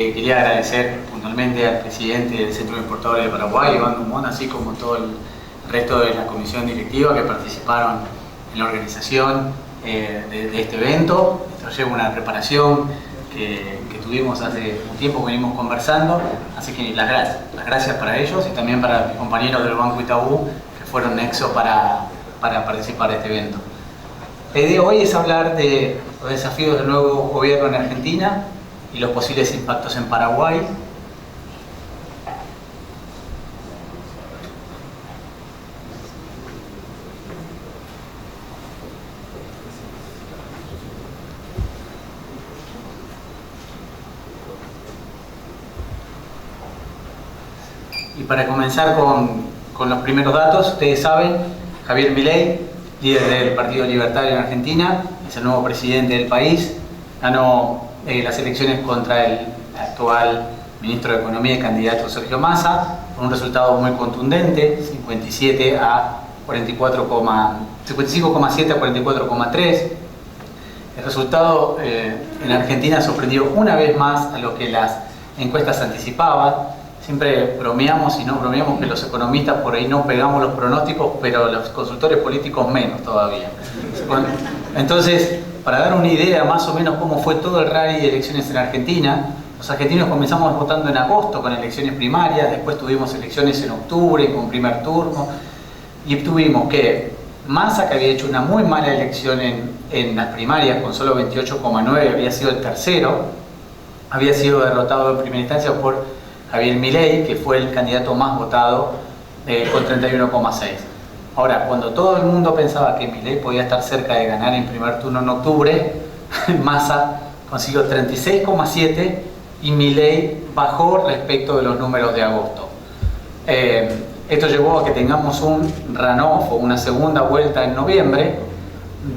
Quería agradecer puntualmente al presidente del Centro de Importadores de Paraguay, Iván Dumont, así como todo el resto de la comisión directiva que participaron en la organización de este evento. Esto lleva una preparación que tuvimos hace un tiempo que venimos conversando, así que las gracias para ellos y también para mis compañeros del Banco Itaú que fueron nexo para participar de este evento. La idea hoy es hablar de los desafíos del nuevo gobierno en Argentina y los posibles impactos en Paraguay. Y para comenzar con los primeros datos, ustedes saben, Javier Milei, líder del Partido Libertario en Argentina, es el nuevo presidente del país, ganó las elecciones contra el actual ministro de Economía y candidato Sergio Massa, con un resultado muy contundente, 55,7 a 44,3. El resultado en Argentina sorprendió una vez más a lo que las encuestas anticipaban. Siempre bromeamos y no bromeamos que los economistas por ahí no pegamos los pronósticos, pero los consultores políticos menos todavía. Entonces, para dar una idea más o menos cómo fue todo el rally de elecciones en Argentina, los argentinos comenzamos votando en agosto con elecciones primarias, después tuvimos elecciones en octubre con primer turno, y tuvimos que Massa, que había hecho una muy mala elección en las primarias con solo 28,9, había sido el tercero, había sido derrotado en primera instancia por Javier Milei, que fue el candidato más votado con 31,6. Ahora, cuando todo el mundo pensaba que Milei podía estar cerca de ganar en primer turno en octubre, Massa consiguió 36,7 y Milei bajó respecto de los números de agosto. Esto llevó a que tengamos un runoff o una segunda vuelta en noviembre,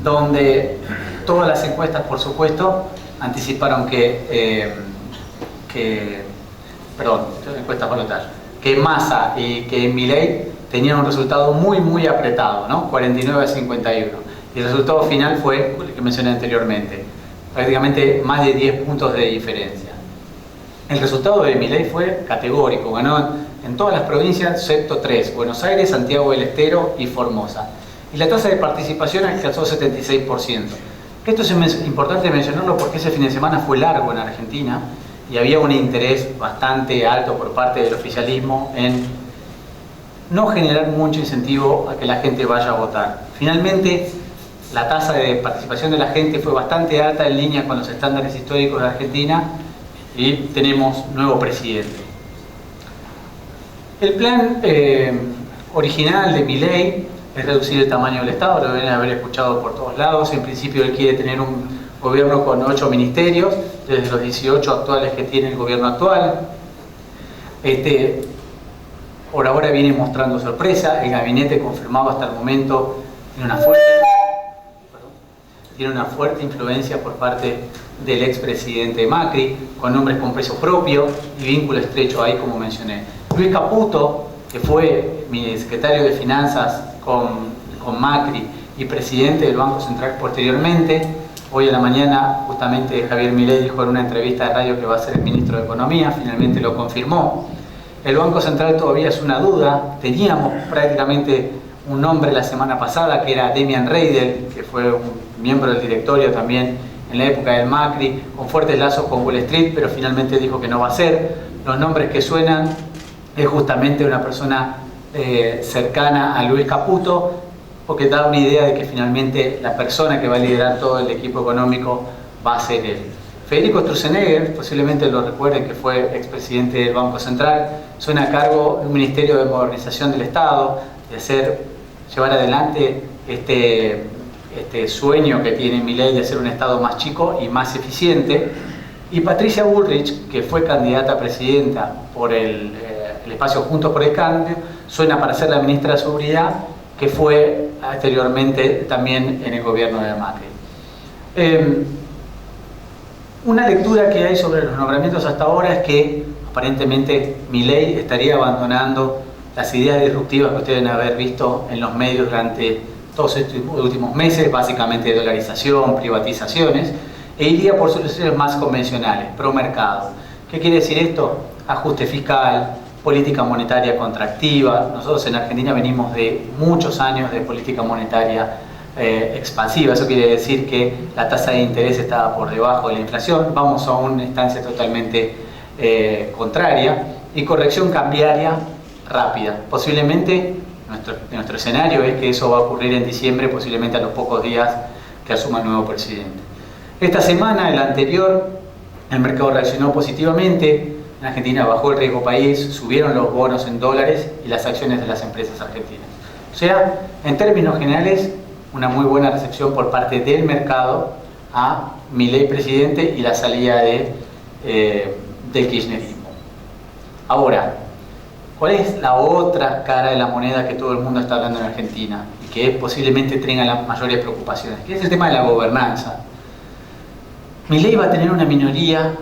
donde todas las encuestas, por supuesto, anticiparon que Massa y que Milei tenían un resultado muy apretado, ¿no? 49 a 51. Y el resultado final fue el que mencioné anteriormente, prácticamente más de 10 puntos de diferencia. El resultado de Milei fue categórico, ganó en todas las provincias excepto 3, Buenos Aires, Santiago del Estero y Formosa. Y la tasa de participación alcanzó 76%. Esto es importante mencionarlo porque ese fin de semana fue largo en Argentina y había un interés bastante alto por parte del oficialismo en no generar mucho incentivo a que la gente vaya a votar. Finalmente, la tasa de participación de la gente fue bastante alta, en línea con los estándares históricos de Argentina, y tenemos nuevo presidente. El plan original de Milei es reducir el tamaño del Estado, lo deben haber escuchado por todos lados. En principio él quiere tener un gobierno con 8 ministerios, desde los 18 actuales que tiene el gobierno actual. Por ahora viene mostrando sorpresa. El gabinete confirmado hasta el momento tiene una fuerte influencia por parte del expresidente Macri, con nombres con peso propio y vínculo estrecho ahí, como mencioné. Luis Caputo, que fue mi secretario de Finanzas con Macri y presidente del Banco Central posteriormente. Hoy a la mañana justamente Javier Milei dijo en una entrevista de radio que va a ser el ministro de Economía, finalmente lo confirmó. El Banco Central todavía es una duda, teníamos prácticamente un nombre la semana pasada que era Demian Reidel, que fue un miembro del directorio también en la época del Macri, con fuertes lazos con Wall Street, pero finalmente dijo que no va a ser. Los nombres que suenan es justamente una persona cercana a Luis Caputo, porque da una idea de que finalmente la persona que va a liderar todo el equipo económico va a ser él. Federico Sturzenegger, posiblemente lo recuerden, que fue expresidente del Banco Central, suena a cargo de un Ministerio de Modernización del Estado, de llevar adelante este sueño que tiene Milei de hacer un Estado más chico y más eficiente. Y Patricia Bullrich, que fue candidata a presidenta por el espacio Juntos por el Cambio, suena para ser la ministra de Seguridad, que fue anteriormente también en el gobierno de Macri. Una lectura que hay sobre los nombramientos hasta ahora es que aparentemente Milei estaría abandonando las ideas disruptivas que ustedes deben haber visto en los medios durante todos estos últimos meses, básicamente dolarización, privatizaciones, e iría por soluciones más convencionales, pro mercado, ¿Qué quiere decir esto? Ajuste fiscal, política monetaria contractiva. Nosotros en Argentina venimos de muchos años de política monetaria expansiva. Eso quiere decir que la tasa de interés estaba por debajo de la inflación. Vamos a una instancia totalmente contraria. Y corrección cambiaria rápida. Posiblemente, nuestro escenario es que eso va a ocurrir en diciembre, posiblemente a los pocos días que asuma el nuevo presidente. Esta semana, el anterior, el mercado reaccionó positivamente. En Argentina bajó el riesgo país, subieron los bonos en dólares y las acciones de las empresas argentinas. O sea, en términos generales, una muy buena recepción por parte del mercado a Milei presidente y la salida del kirchnerismo. Ahora, ¿cuál es la otra cara de la moneda que todo el mundo está hablando en Argentina y que posiblemente tenga las mayores preocupaciones? Que es el tema de la gobernanza. Milei va a tener una minoría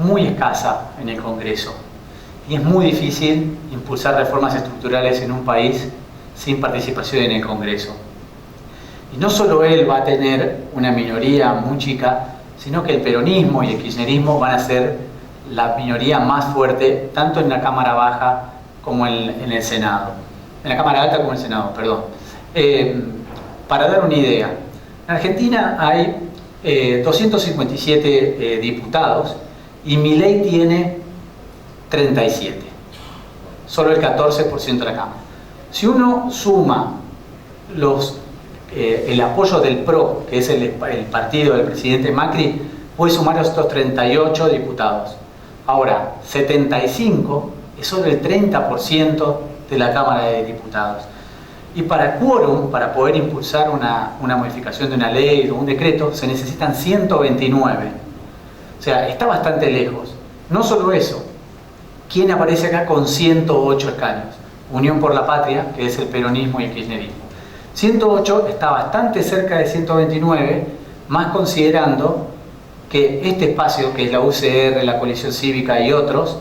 muy escasa en el Congreso y es muy difícil impulsar reformas estructurales en un país sin participación en el Congreso. Y no solo él va a tener una minoría muy chica, sino que el peronismo y el kirchnerismo van a ser la minoría más fuerte tanto en la Cámara Baja como en el Senado. En la Cámara Alta como en el Senado, perdón. Para dar una idea, en Argentina hay 257 diputados y Milei tiene 37, solo el 14% de la Cámara. Si uno suma el apoyo del PRO, que es el partido del presidente Macri, puede sumar estos 38 diputados. Ahora, 75 es solo el 30% de la Cámara de Diputados. Y para quórum, para poder impulsar una modificación de una ley o un decreto, se necesitan 129. O sea, está bastante lejos. No solo eso, ¿quién aparece acá con 108 escaños? Unión por la Patria, que es el peronismo y el kirchnerismo. 108 está bastante cerca de 129, más considerando que este espacio, que es la UCR, la Coalición Cívica y otros,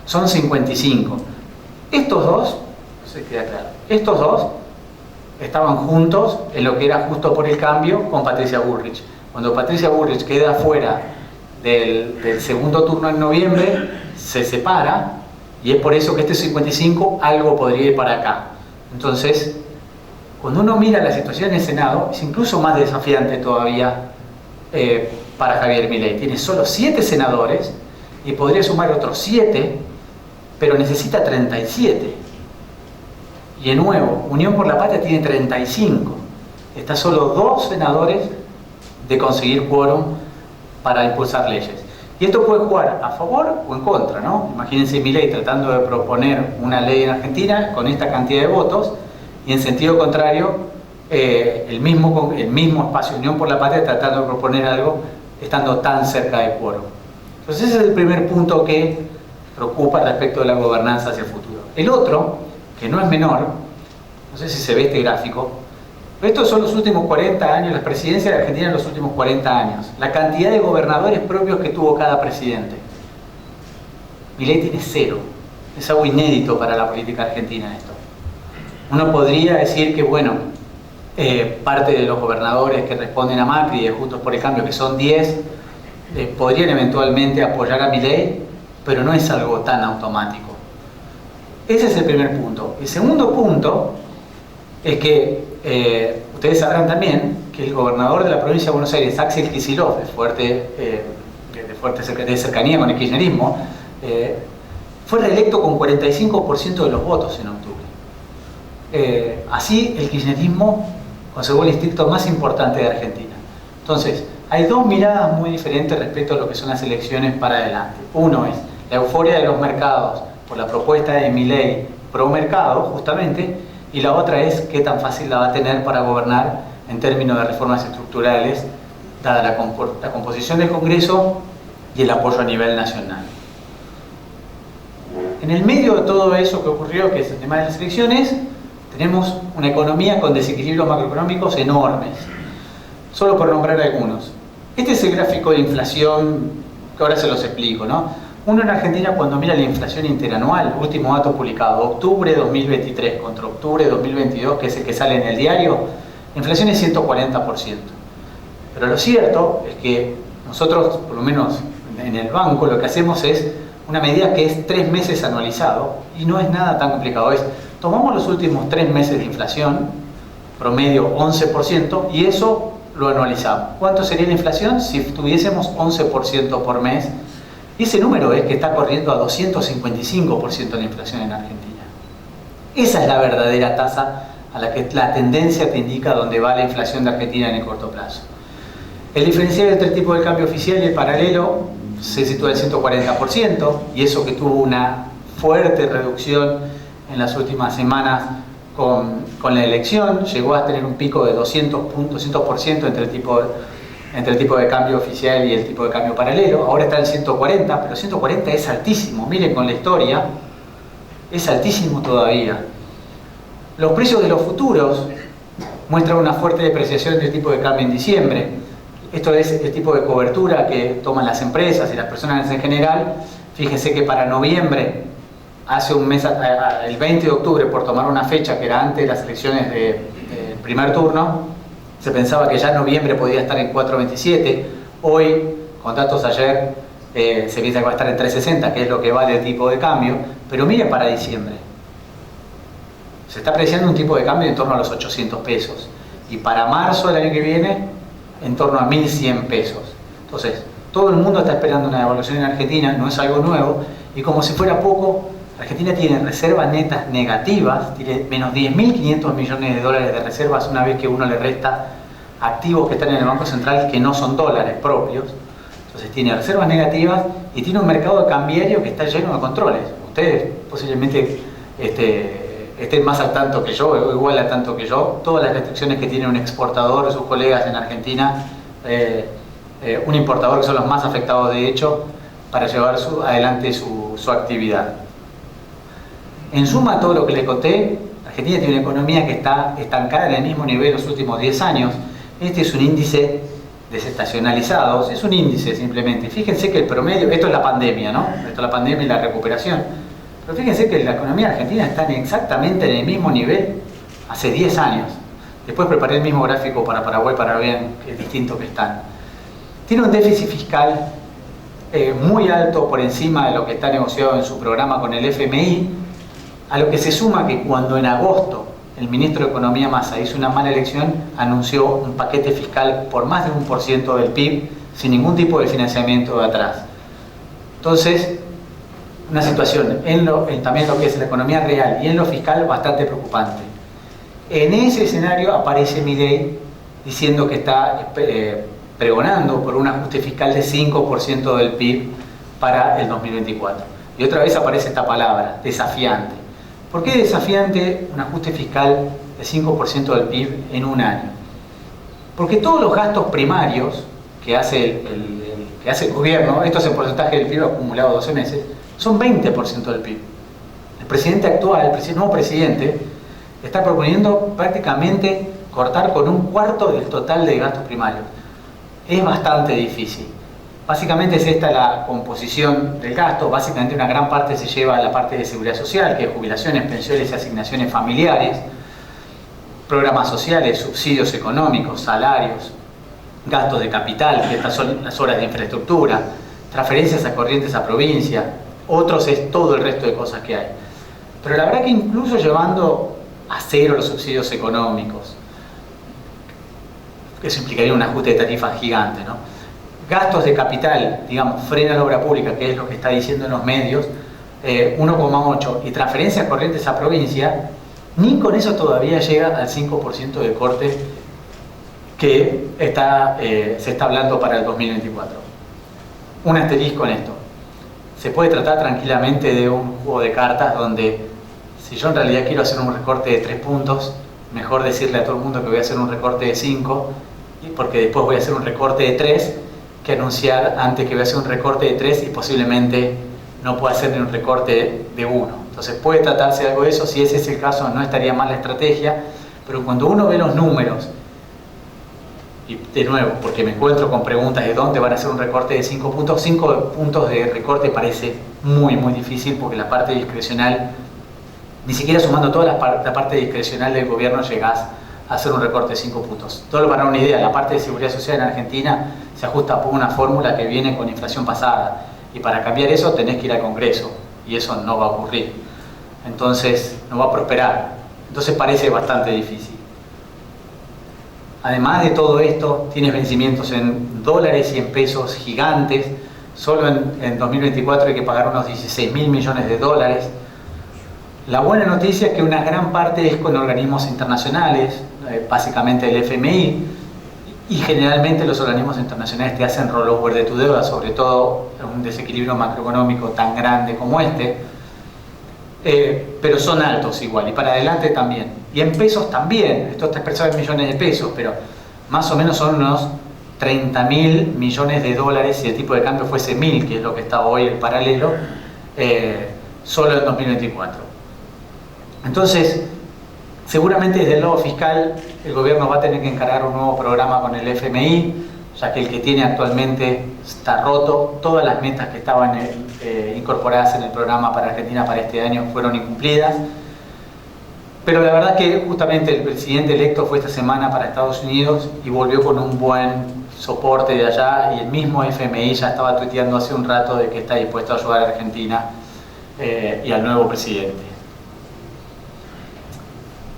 son 55. Estos dos, no sé si queda claro, estos dos estaban juntos en lo que era Justo por el Cambio con Patricia Bullrich. Cuando Patricia Bullrich queda fuera del segundo turno en noviembre, se separa, y es por eso que este 55 algo podría ir para acá. Entonces, cuando uno mira la situación en el Senado, es incluso más desafiante todavía para Javier Milei. Tiene solo 7 senadores y podría sumar otros 7, pero necesita 37. Y de nuevo, Unión por la Patria tiene 35. Está solo 2 senadores de conseguir quórum para impulsar leyes. Y esto puede jugar a favor o en contra, ¿no? Imagínense Milei tratando de proponer una ley en Argentina con esta cantidad de votos, y en sentido contrario, el mismo espacio Unión por la Patria tratando de proponer algo estando tan cerca de quórum. Entonces ese es el primer punto que preocupa respecto de la gobernanza hacia el futuro. El otro, que no es menor, no sé si se ve este gráfico, pero estos son los últimos 40 años, las presidencias de Argentina en los últimos 40 años, la cantidad de gobernadores propios que tuvo cada presidente. Milei tiene 0, es algo inédito para la política argentina esto. Uno podría decir que, bueno, parte de los gobernadores que responden a Macri de Juntos por el Cambio, que son 10, podrían eventualmente apoyar a Milei, pero no es algo tan automático. Ese es el primer punto. El segundo punto es que ustedes sabrán también que el gobernador de la provincia de Buenos Aires, Axel Kicillof, de cercanía con el kirchnerismo, fue reelecto con 45% de los votos en octubre. Así el kirchnerismo conservó el distrito más importante de Argentina. Entonces, hay dos miradas muy diferentes respecto a lo que son las elecciones para adelante. Uno es la euforia de los mercados por la propuesta de Milei pro mercado, justamente, y la otra es qué tan fácil la va a tener para gobernar en términos de reformas estructurales, dada la composición del Congreso y el apoyo a nivel nacional. En el medio de todo eso que ocurrió, que es el tema de las elecciones, tenemos una economía con desequilibrios macroeconómicos enormes. Solo por nombrar algunos. Este es el gráfico de inflación, que ahora se los explico, ¿no? Uno en Argentina, cuando mira la inflación interanual, último dato publicado, octubre de 2023 contra octubre de 2022, que es el que sale en el diario, la inflación es 140%. Pero lo cierto es que nosotros, por lo menos en el banco lo que hacemos es una medida que es 3 meses anualizado y no es nada tan complicado. Tomamos los últimos 3 meses de inflación, promedio 11%, y eso lo anualizamos. ¿Cuánto sería la inflación si tuviésemos 11% por mes? Y ese número es que está corriendo a 255% la inflación en Argentina. Esa es la verdadera tasa a la que la tendencia te indica dónde va la inflación de Argentina en el corto plazo. El diferencial entre el tipo de cambio oficial y el paralelo se sitúa en 140%, y eso que tuvo una fuerte reducción en las últimas semanas con la elección, llegó a tener un pico de 200% entre el tipo de cambio oficial y el tipo de cambio paralelo. Ahora está en 140, pero 140 es altísimo. Miren con la historia, es altísimo todavía. Los precios de los futuros muestran una fuerte depreciación del tipo de cambio en diciembre. Esto es el tipo de cobertura que toman las empresas y las personas en general. Fíjense que para noviembre, hace un mes, el 20 de octubre, por tomar una fecha que era antes de las elecciones del primer turno, se pensaba que ya en noviembre podía estar en 4.27. Hoy, con datos ayer, se piensa que va a estar en 3.60, que es lo que vale el tipo de cambio. Pero miren para diciembre. Se está apreciando un tipo de cambio en torno a los 800 pesos. Y para marzo del año que viene, en torno a 1.100 pesos. Entonces, todo el mundo está esperando una devaluación en Argentina, no es algo nuevo. Y como si fuera poco, Argentina tiene reservas netas negativas, tiene menos 10.500 millones de dólares de reservas una vez que uno le resta activos que están en el Banco Central que no son dólares propios. Entonces tiene reservas negativas y tiene un mercado cambiario que está lleno de controles. Ustedes posiblemente estén más al tanto que yo, o igual al tanto que yo. Todas las restricciones que tiene un exportador, sus colegas en Argentina, un importador, que son los más afectados de hecho, para llevar adelante su actividad. En suma, todo lo que les conté, Argentina tiene una economía que está estancada en el mismo nivel los últimos 10 años. Este es un índice desestacionalizado, es un índice simplemente. Fíjense que el promedio, esto es la pandemia, ¿no? Esto es la pandemia y la recuperación. Pero fíjense que la economía argentina está exactamente en el mismo nivel hace 10 años. Después preparé el mismo gráfico para Paraguay para ver qué distinto que están. Tiene un déficit fiscal muy alto, por encima de lo que está negociado en su programa con el FMI, a lo que se suma que cuando en agosto el ministro de Economía Massa hizo una mala elección, anunció un paquete fiscal por más de 1% del PIB sin ningún tipo de financiamiento de atrás. Entonces, una situación también lo que es la economía real y en lo fiscal bastante preocupante. En ese escenario aparece Milei diciendo que está pregonando por un ajuste fiscal de 5% del PIB para el 2024. Y otra vez aparece esta palabra, desafiante. ¿Por qué desafiante un ajuste fiscal de 5% del PIB en un año? Porque todos los gastos primarios que hace el gobierno, esto es el porcentaje del PIB acumulado 12 meses, son 20% del PIB. El presidente actual, el nuevo presidente, está proponiendo prácticamente cortar con 1/4 del total de gastos primarios. Es bastante difícil. Básicamente es esta la composición del gasto. Básicamente una gran parte se lleva a la parte de seguridad social, que es jubilaciones, pensiones y asignaciones familiares, programas sociales, subsidios económicos, salarios, gastos de capital, que estas son las obras de infraestructura, transferencias a corrientes a provincia, otros es todo el resto de cosas que hay. Pero la verdad que incluso llevando a cero los subsidios económicos, eso implicaría un ajuste de tarifas gigante, ¿no? Gastos de capital, digamos, frena la obra pública, que es lo que está diciendo en los medios, 1,8, y transferencias corrientes a provincia, ni con eso todavía llega al 5% de corte que se está hablando para el 2024. Un asterisco en esto. Se puede tratar tranquilamente de un juego de cartas donde, si yo en realidad quiero hacer un recorte de 3 puntos, mejor decirle a todo el mundo que voy a hacer un recorte de 5, porque después voy a hacer un recorte de 3, que anunciar antes que voy a hacer un recorte de 3 y posiblemente no pueda hacer ni un recorte de 1. Entonces puede tratarse de algo de eso. Si ese es el caso, no estaría mal la estrategia, pero cuando uno ve los números, y de nuevo, porque me encuentro con preguntas de dónde van a hacer un recorte de 5 puntos, 5 puntos de recorte parece muy difícil, porque la parte discrecional, ni siquiera sumando toda la parte discrecional del gobierno, llegás hacer un recorte de 5 puntos. Solo para una idea, la parte de seguridad social en Argentina se ajusta por una fórmula que viene con inflación pasada, y para cambiar eso tenés que ir al Congreso, y eso no va a ocurrir. Entonces no va a prosperar. Entonces parece bastante difícil. Además de todo esto, tienes vencimientos en dólares y en pesos gigantes. Solo en 2024 hay que pagar unos 16.000 millones de dólares. La buena noticia es que una gran parte es con organismos internacionales, básicamente el FMI, y generalmente los organismos internacionales te hacen rollover de tu deuda, sobre todo en un desequilibrio macroeconómico tan grande como este, pero son altos igual, y para adelante también. Y en pesos también, esto te expresaba en millones de pesos, pero más o menos son unos 30.000 millones de dólares si el tipo de cambio fuese 1.000, que es lo que está hoy el paralelo, solo en 2024. Entonces, seguramente desde el lado fiscal el gobierno va a tener que encargar un nuevo programa con el FMI, ya que el que tiene actualmente está roto. Todas las metas que estaban incorporadas en el programa para Argentina para este año fueron incumplidas. Pero la verdad que justamente el presidente electo fue esta semana para Estados Unidos y volvió con un buen soporte de allá, y el mismo FMI ya estaba tuiteando hace un rato de que está dispuesto a ayudar a Argentina y al nuevo presidente.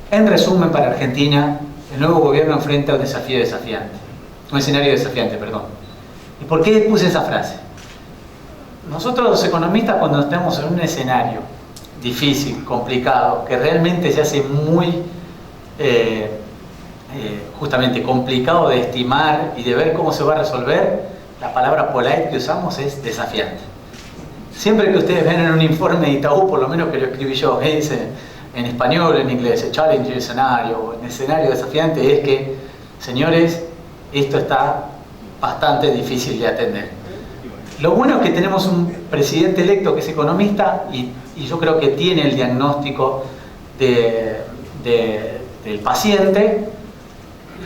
En resumen, para Argentina, el nuevo gobierno enfrenta un escenario desafiante, perdón. ¿Y por qué puse esa frase? Nosotros los economistas, cuando estamos en un escenario difícil, complicado, que realmente se hace muy justamente complicado de estimar y de ver cómo se va a resolver, la palabra polite que usamos es desafiante. Siempre que ustedes ven en un informe de Itaú, por lo menos que lo escribí yo, que dice en español o en inglés, el challenge escenario, el escenario desafiante, es que, señores, esto está bastante difícil de atender. Lo bueno es que tenemos un presidente electo que es economista y yo creo que tiene el diagnóstico del paciente.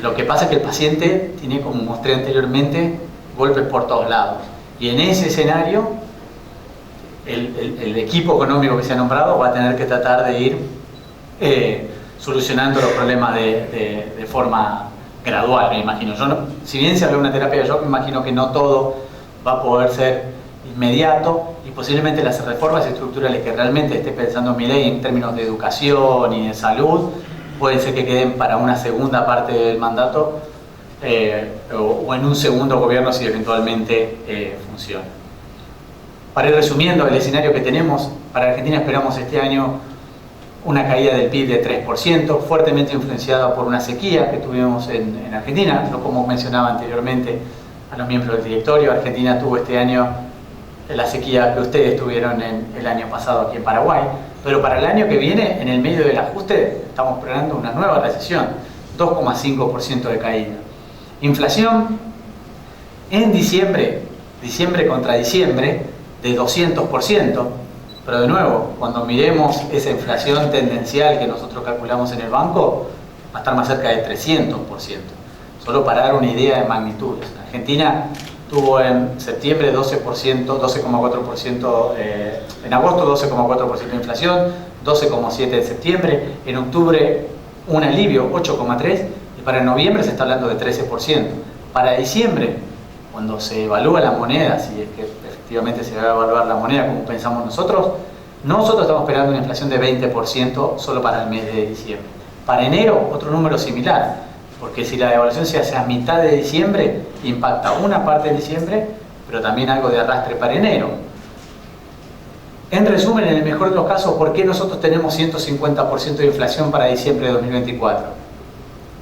Lo que pasa es que el paciente tiene, como mostré anteriormente, golpes por todos lados. Y en ese escenario, el equipo económico que se ha nombrado va a tener que tratar de ir solucionando los problemas de forma gradual, me imagino. Yo no, si bien se habla de una terapia de shock, me imagino que no todo va a poder ser inmediato, y posiblemente las reformas estructurales que realmente esté pensando Milei en términos de educación y de salud pueden ser que queden para una segunda parte del mandato o en un segundo gobierno si eventualmente funciona. Para ir resumiendo el escenario que tenemos, para Argentina esperamos este año una caída del PIB de 3%, fuertemente influenciada por una sequía que tuvimos en Argentina. No, como mencionaba anteriormente a los miembros del directorio, Argentina tuvo este año la sequía que ustedes tuvieron el año pasado aquí en Paraguay, pero para el año que viene, en el medio del ajuste, estamos esperando una nueva recesión, 2,5% de caída. Inflación en diciembre contra diciembre, de 200%, pero de nuevo, cuando miremos esa inflación tendencial que nosotros calculamos en el banco, va a estar más cerca de 300%, solo para dar una idea de magnitudes. Argentina tuvo en septiembre 12,4%, en agosto 12,4% de inflación, 12,7% en septiembre, en octubre un alivio, 8,3%, y para noviembre se está hablando de 13%. Para diciembre, cuando se evalúa la moneda, si es que efectivamente se va a evaluar la moneda como pensamos nosotros estamos esperando una inflación de 20% solo para el mes de diciembre. Para enero, otro número similar, porque si la devaluación se hace a mitad de diciembre, impacta una parte de diciembre, pero también algo de arrastre para enero. En resumen, en el mejor de los casos, ¿por qué nosotros tenemos 150% de inflación para diciembre de 2024?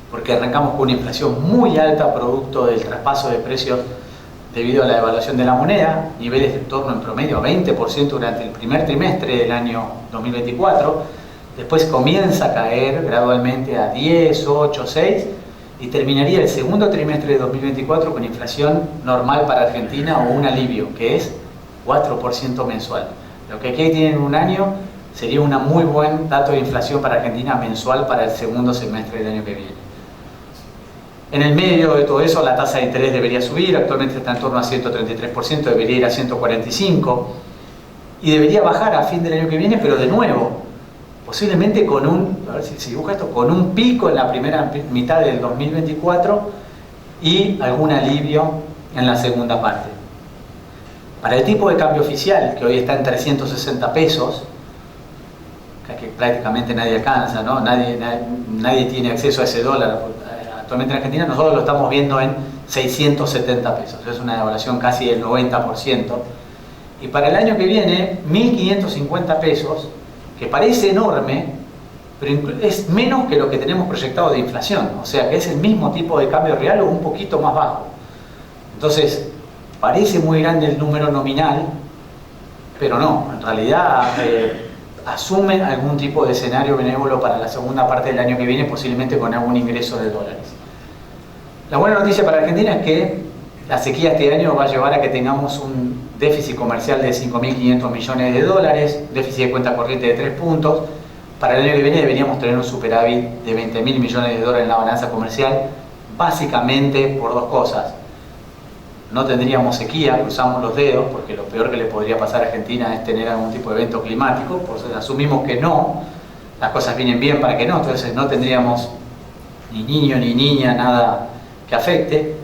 Porque arrancamos con una inflación muy alta producto del traspaso de precios debido a la devaluación de la moneda, niveles de en torno en promedio a 20% durante el primer trimestre del año 2024, después comienza a caer gradualmente a 10, 8, 6 y terminaría el segundo trimestre de 2024 con inflación normal para Argentina o un alivio, que es 4% mensual. Lo que aquí tienen un año sería un muy buen dato de inflación para Argentina mensual para el segundo semestre del año que viene. En el medio de todo eso, la tasa de interés debería subir, actualmente está en torno a 133%, debería ir a 145%, y debería bajar a fin del año que viene, pero de nuevo, posiblemente con a ver si dibuja esto, con un pico en la primera mitad del 2024 y algún alivio en la segunda parte. Para el tipo de cambio oficial, que hoy está en 360 pesos, que prácticamente nadie alcanza, ¿no? Nadie tiene acceso a ese dólar actualmente en Argentina, nosotros lo estamos viendo en 670 pesos, es una devaluación casi del 90%. Y para el año que viene, 1.550 pesos, que parece enorme, pero es menos que lo que tenemos proyectado de inflación, o sea que es el mismo tipo de cambio real o un poquito más bajo. Entonces, parece muy grande el número nominal, pero no, en realidad asume algún tipo de escenario benévolo para la segunda parte del año que viene, posiblemente con algún ingreso de dólares. La buena noticia para Argentina es que la sequía este año va a llevar a que tengamos un déficit comercial de 5.500 millones de dólares, déficit de cuenta corriente de 3 puntos. Para el año que viene deberíamos tener un superávit de 20.000 millones de dólares en la balanza comercial, básicamente por dos cosas. No tendríamos sequía, cruzamos los dedos, porque lo peor que le podría pasar a Argentina es tener algún tipo de evento climático, por eso asumimos que no, las cosas vienen bien para que no, entonces no tendríamos ni niño ni niña, nada que afecte,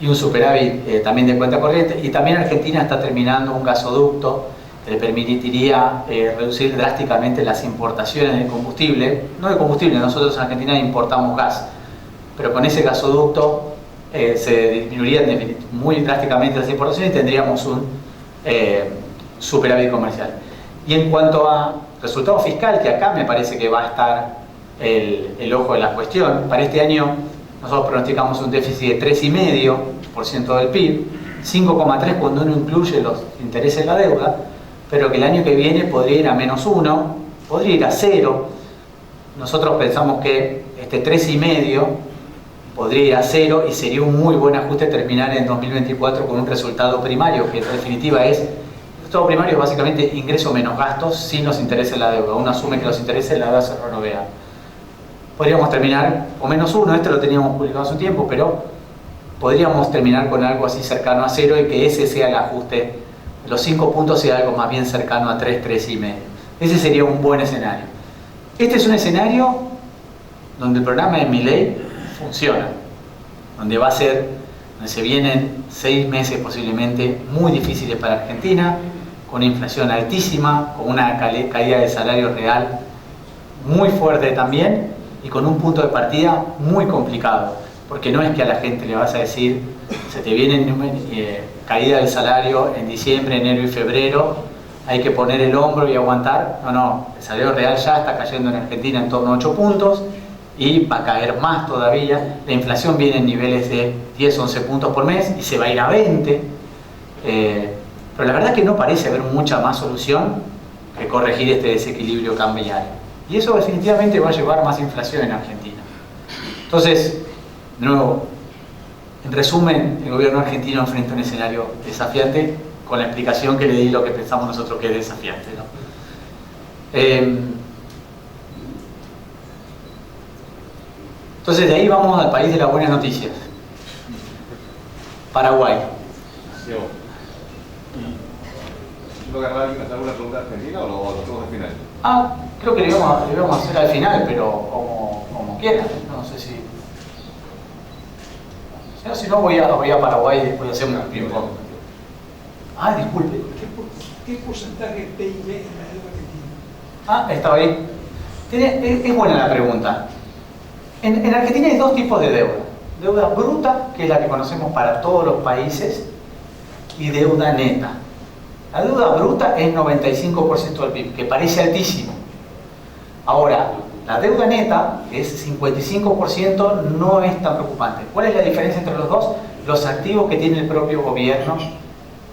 y un superávit también de cuenta corriente. Y también Argentina está terminando un gasoducto que le permitiría reducir drásticamente las importaciones de combustible, no de combustible, nosotros en Argentina importamos gas, pero con ese gasoducto se disminuirían muy drásticamente las importaciones y tendríamos un superávit comercial. Y en cuanto a resultado fiscal, que acá me parece que va a estar el ojo de la cuestión, para este año nosotros pronosticamos un déficit de 3,5% del PIB, 5,3% cuando uno incluye los intereses de la deuda, pero que el año que viene podría ir a -1, podría ir a 0. Nosotros pensamos que este 3,5% podría ir a 0 y sería un muy buen ajuste terminar en 2024 con un resultado primario, que en definitiva es, el resultado primario es básicamente ingreso menos gastos sin los intereses de la deuda. Uno asume que los intereses de la deuda se renuevan. Podríamos terminar con -1, esto lo teníamos publicado hace un tiempo, pero podríamos terminar con algo así cercano a 0 y que ese sea el ajuste, los 5 puntos sea algo más bien cercano a 3, 3,5. Ese sería un buen escenario. Este es un escenario donde el programa de Milei funciona, donde se vienen 6 meses posiblemente muy difíciles para Argentina, con una inflación altísima, con una caída de salario real muy fuerte también, y con un punto de partida muy complicado, porque no es que a la gente le vas a decir, se te viene caída del salario en diciembre, enero y febrero, hay que poner el hombro y aguantar. No, el salario real ya está cayendo en Argentina en torno a 8 puntos y va a caer más todavía. La inflación viene en niveles de 10, 11 puntos por mes y se va a ir a 20, pero la verdad es que no parece haber mucha más solución que corregir este desequilibrio cambiario. Y eso definitivamente va a llevar más inflación en Argentina. Entonces, de nuevo, en resumen, el gobierno argentino enfrenta un escenario desafiante con la explicación que le di lo que pensamos nosotros que es desafiante, ¿no? Entonces, de ahí vamos al país de las buenas noticias. Paraguay. ¿Quiero agarrar alguna pregunta de Argentina o lo hacemos al final? Creo que le íbamos a hacer al final, pero como quieran. No sé si... Si no, voy a Paraguay y después hacemos un ping-pong. Disculpe. ¿Qué porcentaje de PIB en la deuda argentina? Estaba ahí. Es buena la pregunta. En Argentina hay dos tipos de deuda. Deuda bruta, que es la que conocemos para todos los países, y deuda neta. La deuda bruta es 95% del PIB, que parece altísimo. Ahora, la deuda neta, que es 55%, no es tan preocupante. ¿Cuál es la diferencia entre los dos? Los activos que tiene el propio gobierno,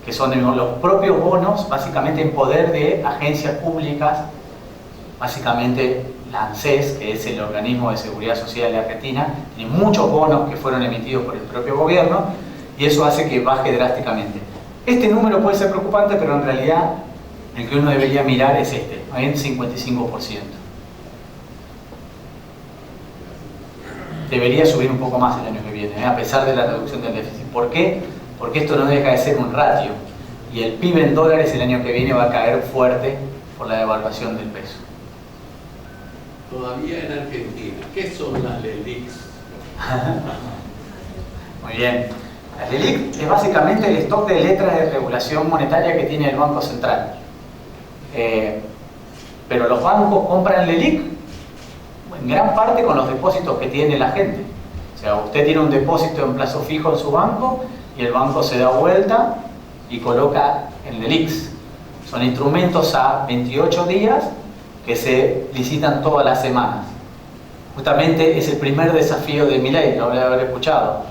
que son los propios bonos, básicamente en poder de agencias públicas, básicamente la ANSES, que es el organismo de seguridad social de Argentina, tiene muchos bonos que fueron emitidos por el propio gobierno y eso hace que baje drásticamente. Este número puede ser preocupante, pero en realidad el que uno debería mirar es este, hay un 55%. Debería subir un poco más el año que viene, a pesar de la reducción del déficit. ¿Por qué? Porque esto no deja de ser un ratio y el PIB en dólares el año que viene va a caer fuerte por la devaluación del peso. todavía en Argentina, ¿qué son las LELIQs? Muy bien. La LELIQ es básicamente el stock de letras de regulación monetaria que tiene el Banco Central. Pero los bancos compran LELIQ en gran parte con los depósitos que tiene la gente. O sea, usted tiene un depósito en plazo fijo en su banco y el banco se da vuelta y coloca en LELIQs. Son instrumentos a 28 días que se licitan todas las semanas. Justamente es el primer desafío de Milei, lo debe haber escuchado.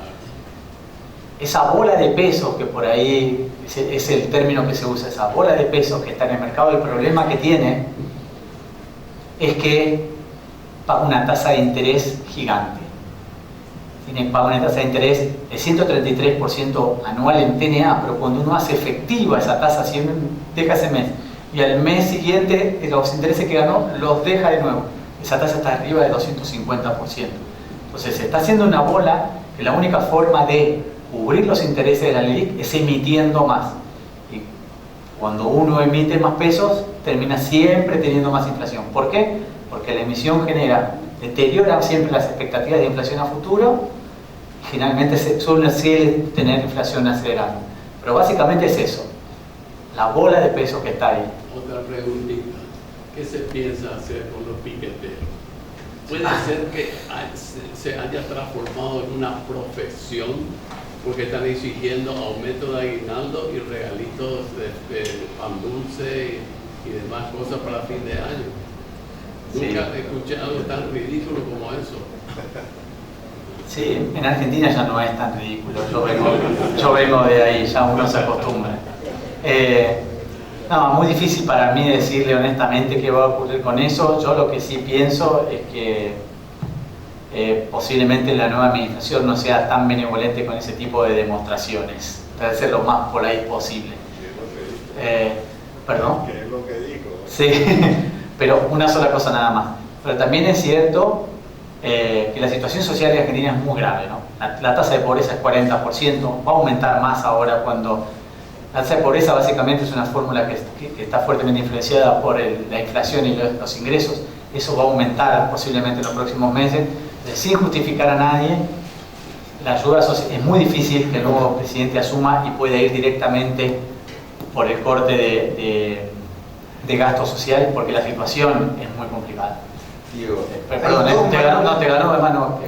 Esa bola de pesos que por ahí es el término que se usa, esa bola de pesos que está en el mercado, el problema que tiene es que paga una tasa de interés gigante. Paga una tasa de interés de 133% anual en TNA, pero cuando uno hace efectiva esa tasa, si uno deja ese mes y al mes siguiente los intereses que ganó los deja de nuevo, esa tasa está arriba del 250%. Entonces se está haciendo una bola que la única forma de cubrir los intereses de la LELIQ es emitiendo más. Y cuando uno emite más pesos, termina siempre teniendo más inflación. ¿Por qué? Porque la emisión deteriora siempre las expectativas de inflación a futuro y finalmente suele tener inflación acelerada. Pero básicamente es eso, la bola de pesos que está ahí. Otra preguntita, ¿qué se piensa hacer con los piqueteros? ¿Puede ser que se haya transformado en una profesión porque están exigiendo aumento de aguinaldo y regalitos de pan dulce y demás cosas para fin de año? Nunca he escuchado algo tan ridículo como eso. Sí, en Argentina ya no es tan ridículo, yo vengo de ahí, ya uno se acostumbra. No, muy difícil para mí decirle honestamente qué va a ocurrir con eso. Yo lo que sí pienso es que posiblemente la nueva administración no sea tan benevolente con ese tipo de demostraciones. Debe ser lo más polite posible. ¿Perdón? ¿Qué es lo que dijo? Sí, pero una sola cosa nada más. Pero también es cierto que la situación social de Argentina es muy grave, ¿no? La tasa de pobreza es 40%, va a aumentar más ahora cuando... La tasa de pobreza básicamente es una fórmula que está fuertemente influenciada por la inflación y los ingresos. Eso va a aumentar posiblemente en los próximos meses. Sin justificar a nadie, la ayuda social es muy difícil que el nuevo presidente asuma y pueda ir directamente por el corte de gasto social, porque la situación es muy complicada. Diego, Perdón, te ganó hermano.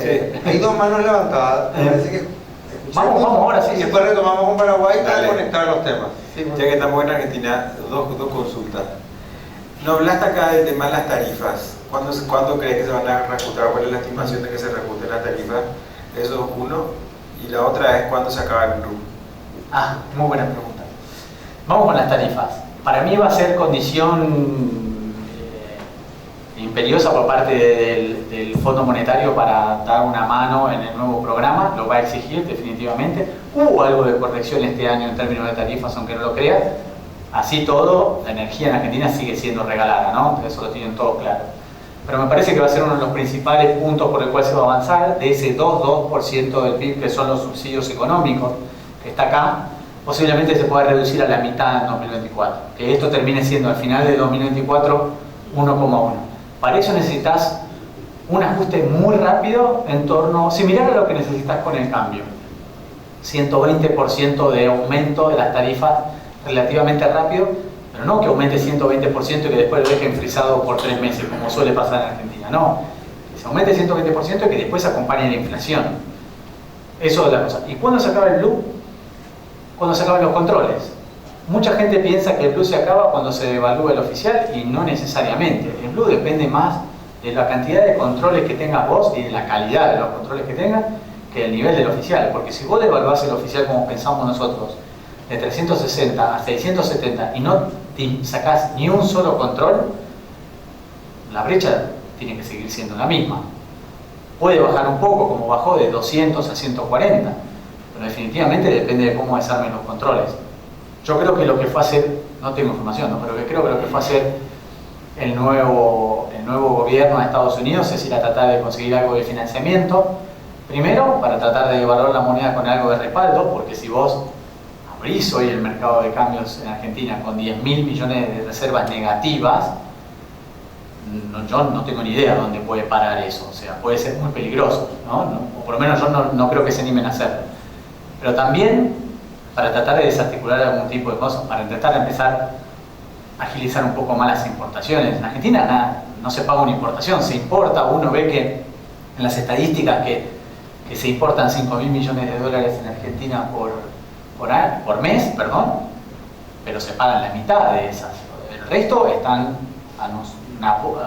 hay dos manos levantadas. Parece que vamos ahora sí. Y después retomamos con Paraguay para conectar los temas. Sí, ya que estamos en Argentina, dos consultas. No hablaste acá del tema de las tarifas. ¿Cuándo crees que se van a reajustar? ¿Cuál es la estimación de que se reajusten las tarifas? Eso es uno. Y la otra es cuándo se acaba el RUP. Muy buena pregunta. Vamos con las tarifas. Para mí va a ser condición imperiosa por parte del Fondo Monetario para dar una mano en el nuevo programa. Lo va a exigir definitivamente. Hubo algo de corrección este año en términos de tarifas, aunque no lo creas. Así todo, la energía en Argentina sigue siendo regalada, ¿no? Eso lo tienen todos claro. Pero me parece que va a ser uno de los principales puntos por el cual se va a avanzar, de ese 2% del PIB que son los subsidios económicos, que está acá, posiblemente se pueda reducir a la mitad en 2024. Que esto termine siendo al final de 2024 1,1. Para eso necesitas un ajuste muy rápido en torno, similar a lo que necesitas con el cambio. 120% de aumento de las tarifas relativamente rápido, pero no que aumente 120% y que después lo dejen frisado por 3 meses, como suele pasar en Argentina. No, que se aumente 120% y que después acompañe la inflación. Eso es la cosa. ¿Y cuándo se acaba el blue? Cuando se acaban los controles. Mucha gente piensa que el blue se acaba cuando se devalúa el oficial y no necesariamente. El blue depende más de la cantidad de controles que tengas vos y de la calidad de los controles que tengas que del nivel del oficial. Porque si vos devaluás el oficial como pensamos nosotros, de 360 a 670 y no sacás ni un solo control, la brecha tiene que seguir siendo la misma. Puede bajar un poco, como bajó de 200 a 140, pero definitivamente depende de cómo desarmen los controles. Yo creo que lo que fue a hacer, no tengo información, ¿no? Pero creo que lo que fue a hacer el nuevo gobierno de Estados Unidos es ir a tratar de conseguir algo de financiamiento, primero para tratar de evaluar la moneda con algo de respaldo, porque si vos abrís hoy el mercado de cambios en Argentina con 10.000 millones de reservas negativas, yo no tengo ni idea dónde puede parar eso, o sea, puede ser muy peligroso, ¿no? O por lo menos yo no creo que se animen a hacerlo. Pero también, para tratar de desarticular algún tipo de cosas, para intentar empezar a agilizar un poco más las importaciones. En Argentina no se paga una importación, se importa, uno ve que en las estadísticas que se importan 5.000 millones de dólares en Argentina por mes, perdón, pero se pagan la mitad de esas. El resto están,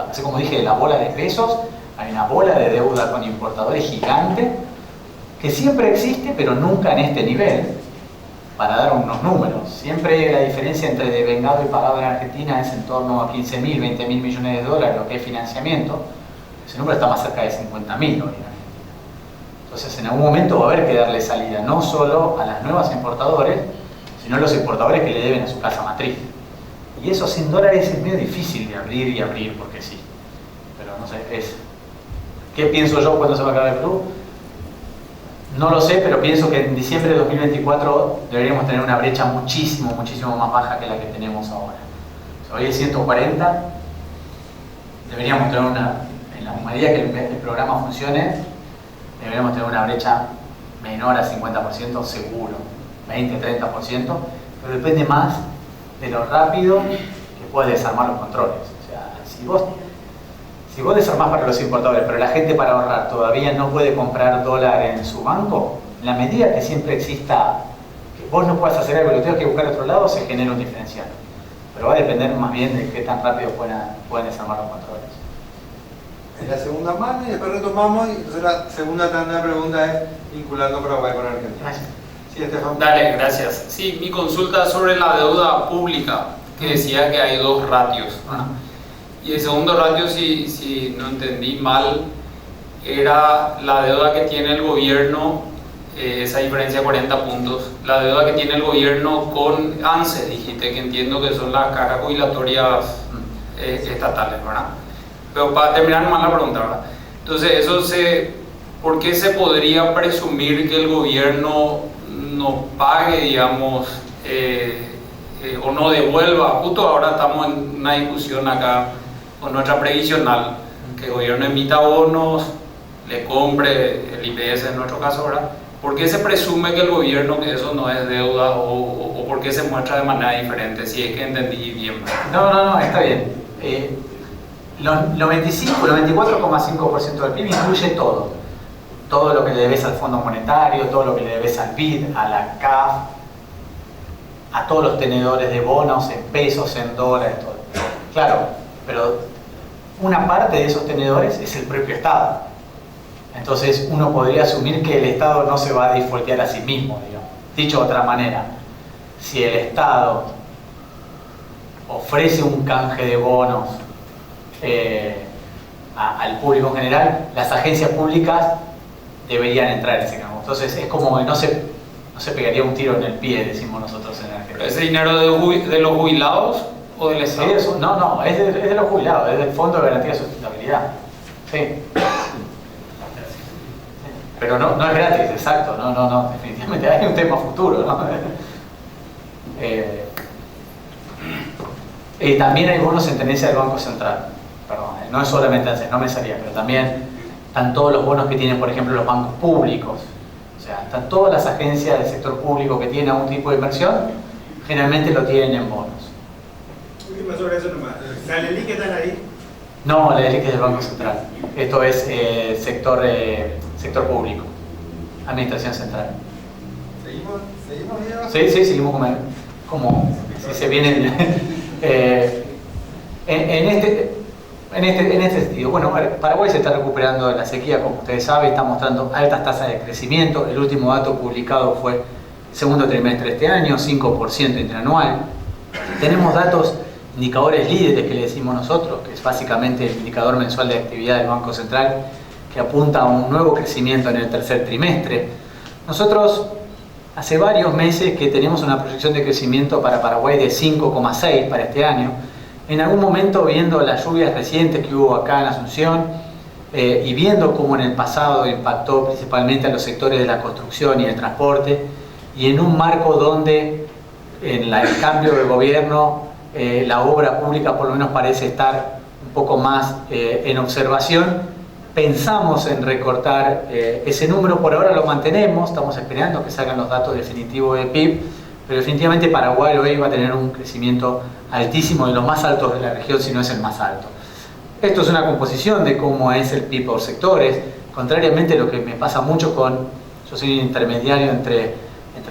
así como dije, la bola de pesos, hay una bola de deuda con importadores gigante que siempre existe, pero nunca en este nivel. Para dar unos números, siempre la diferencia entre devengado y pagado en Argentina es en torno a 15.000, 20.000 millones de dólares, lo que es financiamiento. Ese número está más cerca de 50.000 hoy en Argentina. Entonces, en algún momento va a haber que darle salida no solo a las nuevas importadores, sino a los importadores que le deben a su casa matriz. Y eso sin dólares es medio difícil de abrir y abrir, porque sí. Pero no sé, ¿qué pienso yo cuando se va a acabar el Perú? No lo sé, pero pienso que en diciembre de 2024 deberíamos tener una brecha muchísimo más baja que la que tenemos ahora. O sea, hoy es 140, deberíamos tener en la medida que el programa funcione, deberíamos tener una brecha menor a 50% seguro, 20-30%, pero depende más de lo rápido que puedes desarmar los controles. O sea, si vos desarmás para los importadores, pero la gente para ahorrar todavía no puede comprar dólar en su banco, en la medida que siempre exista, que vos no puedas hacer algo y lo tengas que buscar a otro lado, se genera un diferencial. Pero va a depender más bien de qué tan rápido puedan desarmar los controles. Es la segunda mano y después retomamos y entonces la segunda tanda de preguntas es vinculando Paraguay con Argentina. Gracias. Sí, Estefan. Dale, gracias. Sí, mi consulta es sobre la deuda pública, que decía que hay dos ratios. Y el segundo ratio, si no entendí mal, era la deuda que tiene el gobierno, esa diferencia de 40 puntos, la deuda que tiene el gobierno con ANSES, dijiste, que entiendo que son las cajas jubilatorias estatales, ¿verdad? Pero para terminar más la pregunta, ¿verdad? Entonces, ¿por qué se podría presumir que el gobierno no pague, digamos, o no devuelva? Justo ahora estamos en una discusión acá con nuestra previsional, que el gobierno emita bonos, le compre el IPS en nuestro caso, ¿verdad? ¿Por qué se presume que el gobierno, que eso no es deuda, o por qué se muestra de manera diferente? Si es que entendí bien. No, está bien. Los 94,5% del PIB incluye todo lo que le debes al Fondo Monetario, todo lo que le debes al BID, a la CAF, a todos los tenedores de bonos en pesos, en dólares, todo. Claro, pero una parte de esos tenedores es el propio Estado. Entonces uno podría asumir que el Estado no se va a defaultear a sí mismo, digamos. Dicho de otra manera, si el Estado ofrece un canje de bonos al público en general, las agencias públicas deberían entrar en ese campo. Entonces es como que no se pegaría un tiro en el pie, decimos nosotros en Argentina. ¿Pero ese dinero de los jubilados o del Estado? Sí, no, es de los jubilados, es del Fondo de Garantía de Sustentabilidad. Sí. Pero no es gratis, exacto, no, definitivamente hay un tema futuro, ¿no? También hay bonos en tenencia del Banco Central, perdón, no es solamente ANSES, no me salía, pero también están todos los bonos que tienen, por ejemplo, los bancos públicos. O sea, están todas las agencias del sector público que tienen algún tipo de inversión, generalmente lo tienen en bonos. Última sobre eso nomás. ¿La LELIC que están ahí? No, la LELIC es del Banco Central. Esto es sector público, administración central. ¿Seguimos, Diego? Sí, seguimos como si se viene en este sentido. Bueno, Paraguay se está recuperando de la sequía, como ustedes saben, está mostrando altas tasas de crecimiento. El último dato publicado fue el segundo trimestre de este año, 5% interanual. Tenemos datos, indicadores líderes que le decimos nosotros, que es básicamente el indicador mensual de actividad del Banco Central, que apunta a un nuevo crecimiento en el tercer trimestre. Nosotros hace varios meses que tenemos una proyección de crecimiento para Paraguay de 5,6 para este año. En algún momento, viendo las lluvias recientes que hubo acá en Asunción y viendo cómo en el pasado impactó principalmente a los sectores de la construcción y el transporte, y en un marco donde en el cambio de gobierno la obra pública por lo menos parece estar un poco más en observación, pensamos en recortar ese número. Por ahora lo mantenemos, estamos esperando que salgan los datos definitivos de PIB, pero definitivamente Paraguay hoy va a tener un crecimiento altísimo, de los más altos de la región, si no es el más alto. Esto es una composición de cómo es el PIB por sectores, contrariamente a lo que me pasa mucho yo soy un intermediario entre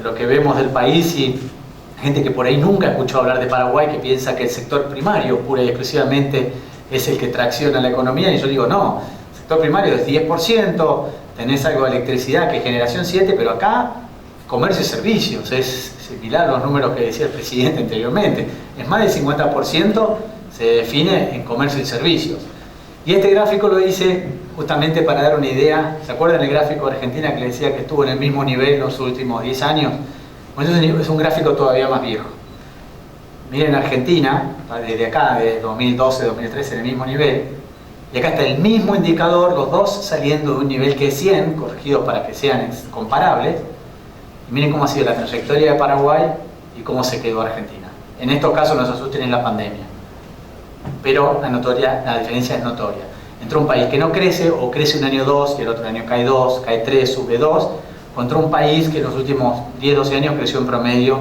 lo que vemos del país y gente que por ahí nunca escuchó hablar de Paraguay, que piensa que el sector primario pura y exclusivamente es el que tracciona la economía, y yo digo no, el sector primario es 10%, tenés algo de electricidad que es generación 7, pero acá comercio y servicios, es similar a los números que decía el presidente anteriormente, es más del 50% se define en comercio y servicios. Y este gráfico lo hice justamente para dar una idea. ¿Se acuerdan el gráfico de Argentina que le decía que estuvo en el mismo nivel los últimos 10 años? Bueno, es un gráfico todavía más viejo. Miren Argentina, desde acá, de 2012, 2013, en el mismo nivel. Y acá está el mismo indicador, los dos saliendo de un nivel que es 100, corregido para que sean comparables. Y miren cómo ha sido la trayectoria de Paraguay y cómo se quedó Argentina. En estos casos nos asusten en la pandemia. Pero la diferencia es notoria. Entre un país que no crece, o crece un año 2 y el otro año cae 2, cae 3, sube 2, contra un país que en los últimos 10-12 años creció en promedio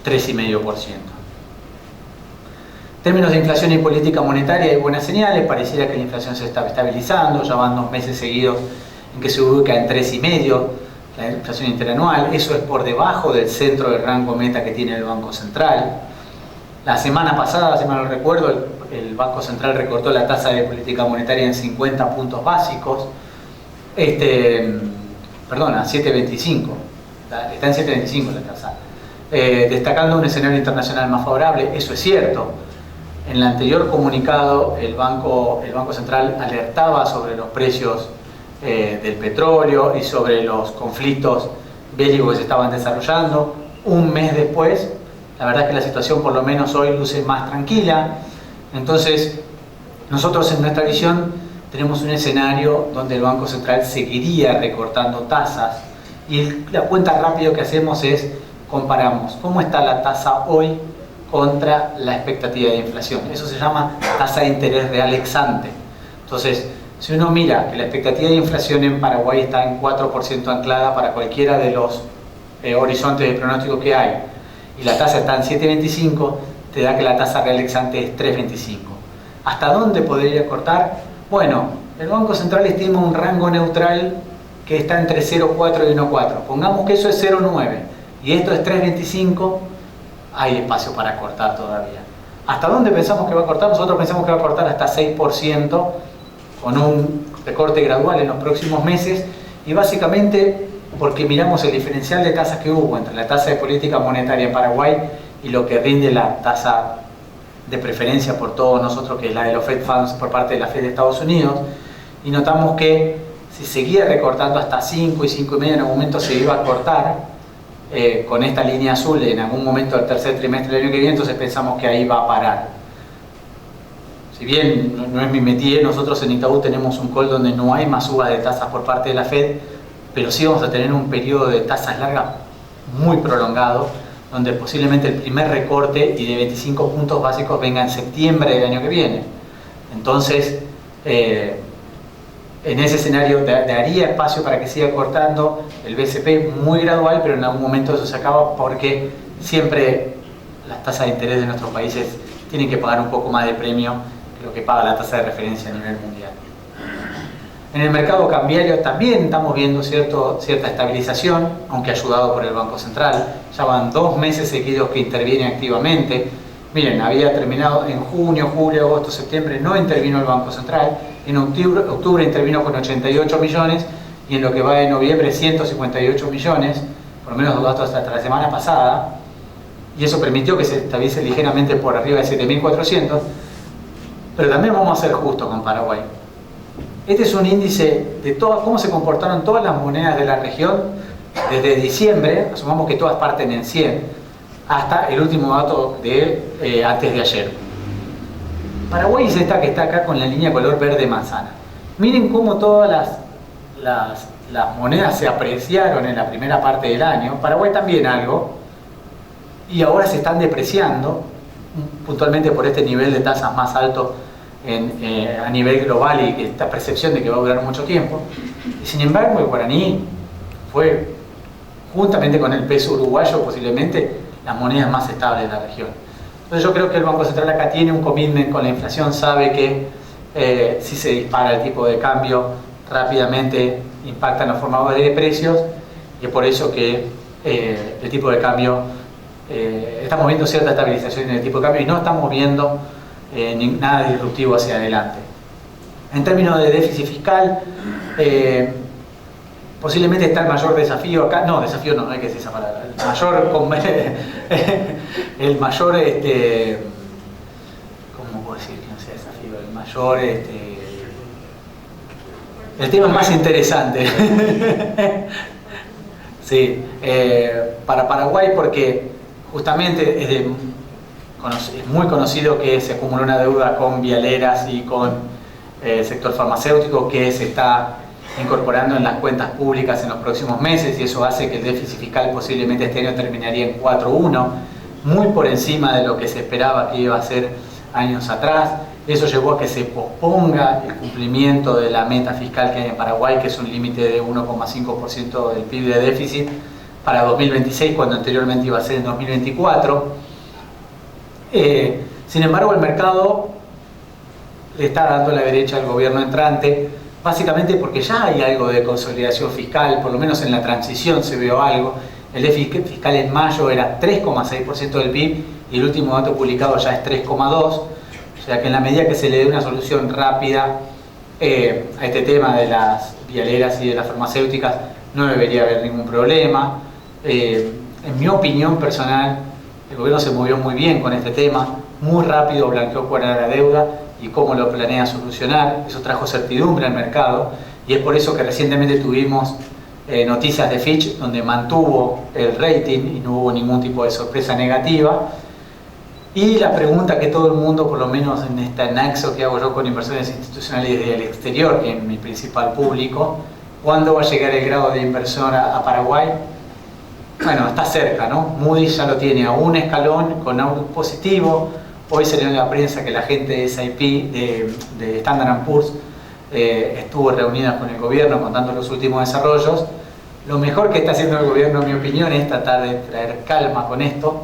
3,5%. En términos de inflación y política monetaria hay buenas señales, pareciera que la inflación se está estabilizando, ya van 2 meses seguidos en que se ubica en 3,5%, la inflación interanual, eso es por debajo del centro del rango meta que tiene el Banco Central. La semana pasada, si mal no recuerdo, el Banco Central recortó la tasa de política monetaria en 50 puntos básicos, perdón, a 7,25, está en 7,25 la tasa, destacando un escenario internacional más favorable. Eso es cierto. En el anterior comunicado el Banco Central alertaba sobre los precios del petróleo y sobre los conflictos bélicos que se estaban desarrollando. Un mes después, la verdad es que la situación por lo menos hoy luce más tranquila. Entonces, nosotros en nuestra visión tenemos un escenario donde el Banco Central seguiría recortando tasas, y la cuenta rápida que hacemos es comparamos cómo está la tasa hoy contra la expectativa de inflación. Eso se llama tasa de interés real ex ante. Entonces, si uno mira que la expectativa de inflación en Paraguay está en 4% anclada para cualquiera de los horizontes de pronóstico que hay, y la tasa está en 7,25, te da que la tasa real ex ante es 3,25. ¿Hasta dónde podría cortar? Bueno, el Banco Central estima un rango neutral que está entre 0,4 y 1,4. Pongamos que eso es 0,9 y esto es 3,25, hay espacio para cortar todavía. ¿Hasta dónde pensamos que va a cortar? Nosotros pensamos que va a cortar hasta 6%, con un recorte gradual en los próximos meses, y básicamente porque miramos el diferencial de tasas que hubo entre la tasa de política monetaria en Paraguay y lo que rinde la tasa de preferencia por todos nosotros, que es la de los Fed Funds por parte de la Fed de Estados Unidos, y notamos que si seguía recortando hasta 5 y 5,5, en algún momento se iba a cortar con esta línea azul en algún momento del tercer trimestre del año que viene. Entonces pensamos que ahí va a parar. Si bien no es mi métier, nosotros en Itaú tenemos un call donde no hay más subas de tasas por parte de la Fed, pero sí vamos a tener un periodo de tasas largas muy prolongado, donde posiblemente el primer recorte y de 25 puntos básicos venga en septiembre del año que viene. Entonces, en ese escenario daría espacio para que siga cortando el BCP muy gradual, pero en algún momento eso se acaba, porque siempre las tasas de interés de nuestros países tienen que pagar un poco más de premio que lo que paga la tasa de referencia a nivel mundial. En el mercado cambiario también estamos viendo cierta estabilización, aunque ayudado por el Banco Central. Ya van 2 meses seguidos que interviene activamente. Miren, había terminado en junio, julio, agosto, septiembre, no intervino el Banco Central. En octubre intervino con 88 millones y en lo que va de noviembre 158 millones, por lo menos los datos hasta la semana pasada, y eso permitió que se estabilice ligeramente por arriba de 7.400, pero también vamos a ser justos con Paraguay. Este es un índice de cómo se comportaron todas las monedas de la región desde diciembre, asumamos que todas parten en 100, hasta el último dato de antes de ayer. Paraguay es esta que está acá con la línea color verde manzana. Miren cómo todas las monedas se apreciaron en la primera parte del año. Paraguay también algo, y ahora se están depreciando, puntualmente por este nivel de tasas más alto a nivel global y que esta percepción de que va a durar mucho tiempo. Y sin embargo, el guaraní fue, juntamente con el peso uruguayo, posiblemente las monedas más estables de la región. Entonces yo creo que el Banco Central acá tiene un commitment con la inflación, sabe que si se dispara el tipo de cambio rápidamente impactan los formadores de precios, y es por eso que el tipo de cambio, estamos viendo cierta estabilización en el tipo de cambio y no estamos viendo nada disruptivo hacia adelante. En términos de déficit fiscal, posiblemente está el mayor desafío acá, no, desafío no hay que decir esa palabra, el mayor, ¿cómo puedo decir que no sea desafío? El mayor, el tema más interesante. Sí, para Paraguay, porque justamente es muy conocido que se acumuló una deuda con vialeras y con el sector farmacéutico que se está incorporando en las cuentas públicas en los próximos meses, y eso hace que el déficit fiscal posiblemente este año terminaría en 4.1, muy por encima de lo que se esperaba que iba a ser años atrás. Eso llevó a que se posponga el cumplimiento de la meta fiscal que hay en Paraguay, que es un límite de 1,5% del PIB de déficit para 2026, cuando anteriormente iba a ser en 2024. Sin embargo, el mercado le está dando la derecha al gobierno entrante, básicamente porque ya hay algo de consolidación fiscal, por lo menos en la transición se vio algo. El déficit fiscal en mayo era 3,6% del PIB y el último dato publicado ya es 3,2%. O sea que en la medida que se le dé una solución rápida a este tema de las vialeras y de las farmacéuticas, no debería haber ningún problema. En mi opinión personal, el gobierno se movió muy bien con este tema, muy rápido blanqueó cuál era la deuda y cómo lo planea solucionar. Eso trajo certidumbre al mercado, y es por eso que recientemente tuvimos noticias de Fitch donde mantuvo el rating y no hubo ningún tipo de sorpresa negativa. Y la pregunta que todo el mundo, por lo menos en este nexo que hago yo con inversores institucionales del exterior, que es mi principal público, ¿cuándo va a llegar el grado de inversión a Paraguay? Bueno, está cerca, ¿no? Moody's ya lo tiene a un escalón con outlook positivo. Hoy salió en la prensa que la gente de SIP, de Standard & Poor's, estuvo reunida con el gobierno contando los últimos desarrollos. Lo mejor que está haciendo el gobierno, en mi opinión, es tratar de traer calma con esto.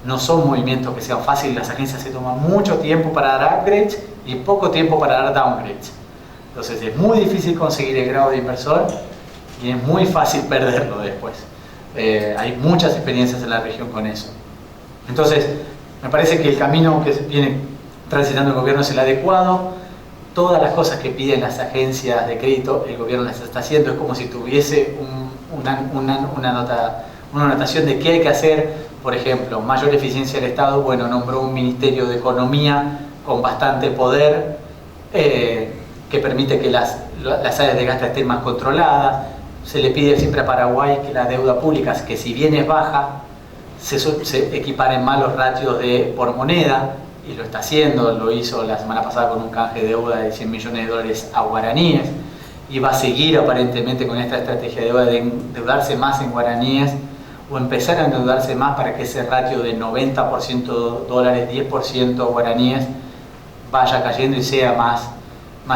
No son movimientos que sean fáciles, las agencias se toman mucho tiempo para dar upgrades y poco tiempo para dar downgrades. Entonces es muy difícil conseguir el grado de inversor y es muy fácil perderlo después. Hay muchas experiencias en la región con eso. Entonces, me parece que el camino que viene transitando el gobierno es el adecuado. Todas las cosas que piden las agencias de crédito, el gobierno las está haciendo. Es como si tuviese una anotación de qué hay que hacer. Por ejemplo, mayor eficiencia del Estado. Bueno, nombró un Ministerio de Economía con bastante poder que permite que las áreas de gasto estén más controladas. Se le pide siempre a Paraguay que la deuda pública, que si bien es baja, se equiparen más los ratios por moneda, y lo está haciendo. Lo hizo la semana pasada con un canje de deuda de 100 millones de dólares a guaraníes, y va a seguir aparentemente con esta estrategia de deuda de endeudarse más en guaraníes o empezar a endeudarse más para que ese ratio de 90% dólares, 10% guaraníes vaya cayendo y sea más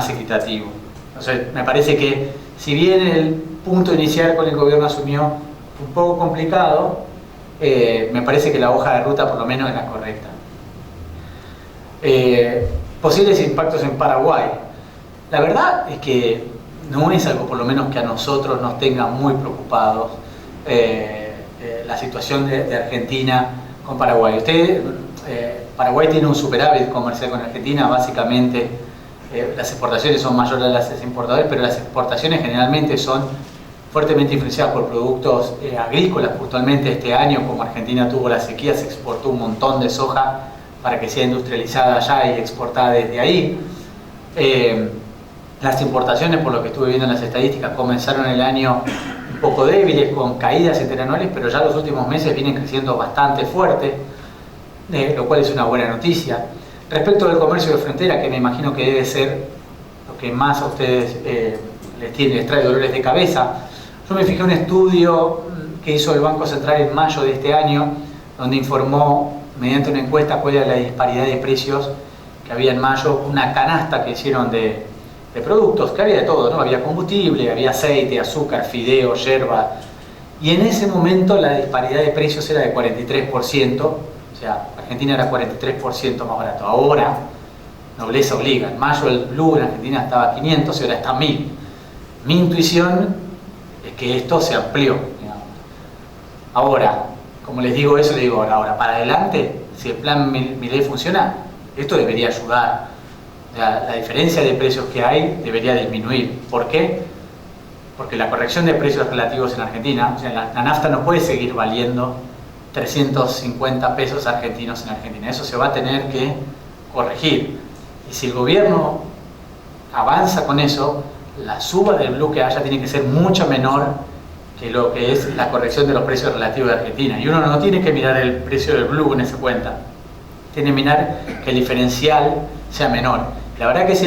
equitativo. Entonces, me parece que si bien el punto inicial con el gobierno asumió un poco complicado, me parece que la hoja de ruta por lo menos es la correcta. Posibles impactos en Paraguay. La verdad es que no es algo por lo menos que a nosotros nos tenga muy preocupados la situación de Argentina con Paraguay. Paraguay tiene un superávit comercial con Argentina, básicamente las exportaciones son mayores a las importaciones, pero las exportaciones generalmente son fuertemente influenciadas por productos agrícolas. Puntualmente este año, como Argentina tuvo la sequía, se exportó un montón de soja para que sea industrializada allá y exportada desde ahí. Las importaciones, por lo que estuve viendo en las estadísticas, comenzaron el año un poco débiles, con caídas interanuales, pero ya los últimos meses vienen creciendo bastante fuerte, lo cual es una buena noticia. Respecto del comercio de frontera, que me imagino que debe ser lo que más a ustedes les trae dolores de cabeza, yo me fijé en un estudio que hizo el Banco Central en mayo de este año, donde informó mediante una encuesta cuál era la disparidad de precios que que había en mayo una canasta que hicieron de productos, que había de todo, ¿no? Había combustible, había aceite, azúcar, fideo, yerba, y en ese momento la disparidad de precios era de 43%, o sea, Argentina era 43% más barato. Ahora, nobleza obliga, en mayo el blue en Argentina estaba a 500 y ahora está a 1000. Mi intuición es que esto se amplió, digamos. Ahora, como les digo eso, les digo ahora para adelante, si el plan Milei funciona, esto debería ayudar. La diferencia de precios que hay debería disminuir. ¿Por qué? Porque la corrección de precios relativos en Argentina, o sea, la nafta no puede seguir valiendo 350 pesos argentinos en Argentina. Eso se va a tener que corregir. Y si el gobierno avanza con eso, la suba del blue que haya tiene que ser mucho menor que lo que es la corrección de los precios relativos de Argentina. Y uno no tiene que mirar el precio del blue en esa cuenta. Tiene que mirar que el diferencial sea menor. La verdad que si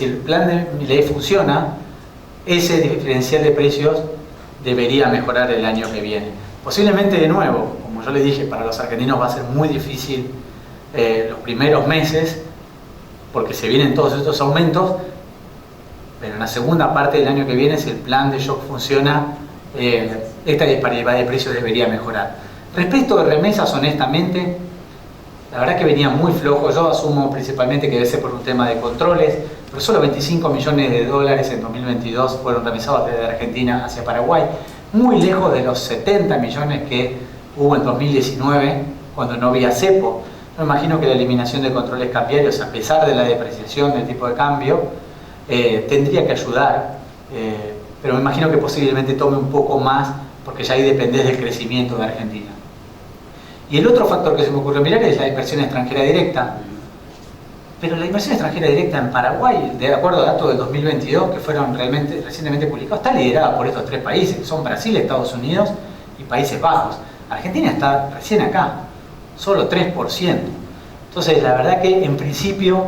el plan de Milei funciona, ese diferencial de precios debería mejorar el año que viene. Posiblemente, de nuevo, como yo les dije, para los argentinos va a ser muy difícil los primeros meses, porque se vienen todos estos aumentos, pero en la segunda parte del año que viene, si el plan de shock funciona, esta disparidad de precios debería mejorar. Respecto de remesas, honestamente, la verdad que venía muy flojo. Yo asumo principalmente que debe ser por un tema de controles, pero solo 25 millones de dólares en 2022 fueron remesados desde Argentina hacia Paraguay, muy lejos de los 70 millones que hubo en 2019 cuando no había cepo. Me imagino que la eliminación de controles cambiarios, a pesar de la depreciación del tipo de cambio, tendría que ayudar, pero me imagino que posiblemente tome un poco más, porque ya ahí depende del crecimiento de Argentina. Y el otro factor que se me ocurrió mirar es la inversión extranjera directa. Pero la inversión extranjera directa en Paraguay, de acuerdo a datos del 2022 que fueron recientemente publicados, está liderada por estos tres países, que son Brasil, Estados Unidos y Países Bajos. Argentina está recién acá, solo 3%. Entonces, la verdad que en principio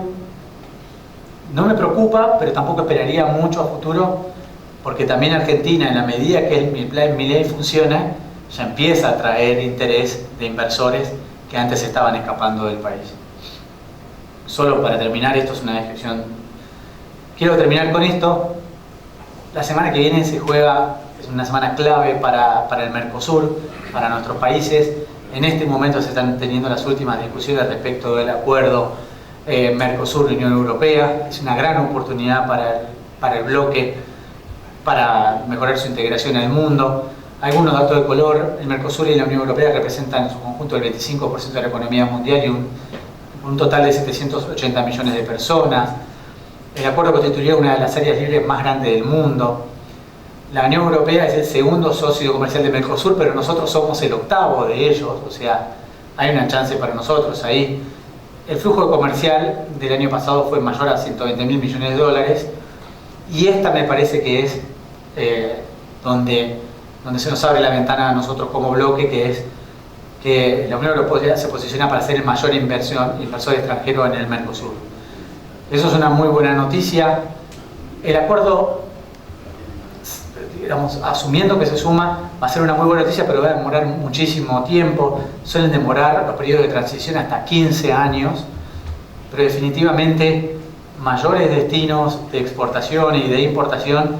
no me preocupa, pero tampoco esperaría mucho a futuro, porque también Argentina, en la medida que el plan Milei funciona, ya empieza a atraer interés de inversores que antes estaban escapando del país. Solo para terminar, esto es una descripción. Quiero terminar con esto. La semana que viene se juega, es una semana clave para el Mercosur, para nuestros países. En este momento se están teniendo las últimas discusiones respecto del acuerdo Mercosur-Unión Europea. Es una gran oportunidad para el bloque, para mejorar su integración en el mundo. Algunos datos de color: el Mercosur y la Unión Europea representan en su conjunto el 25% de la economía mundial y un total de 780 millones de personas. El acuerdo constituye una de las áreas libres más grandes del mundo. La Unión Europea es el segundo socio comercial de Mercosur, pero nosotros somos el octavo de ellos, o sea, hay una chance para nosotros ahí. El flujo comercial del año pasado fue mayor a 120 mil millones de dólares, y esta me parece que es donde se nos abre la ventana a nosotros como bloque, que es que la Unión Europea se posiciona para ser el mayor inversor extranjero en el Mercosur. Eso es una muy buena noticia. El acuerdo, digamos, asumiendo que se suma, va a ser una muy buena noticia, pero va a demorar muchísimo tiempo. Suelen demorar los periodos de transición hasta 15 años, pero definitivamente mayores destinos de exportación y de importación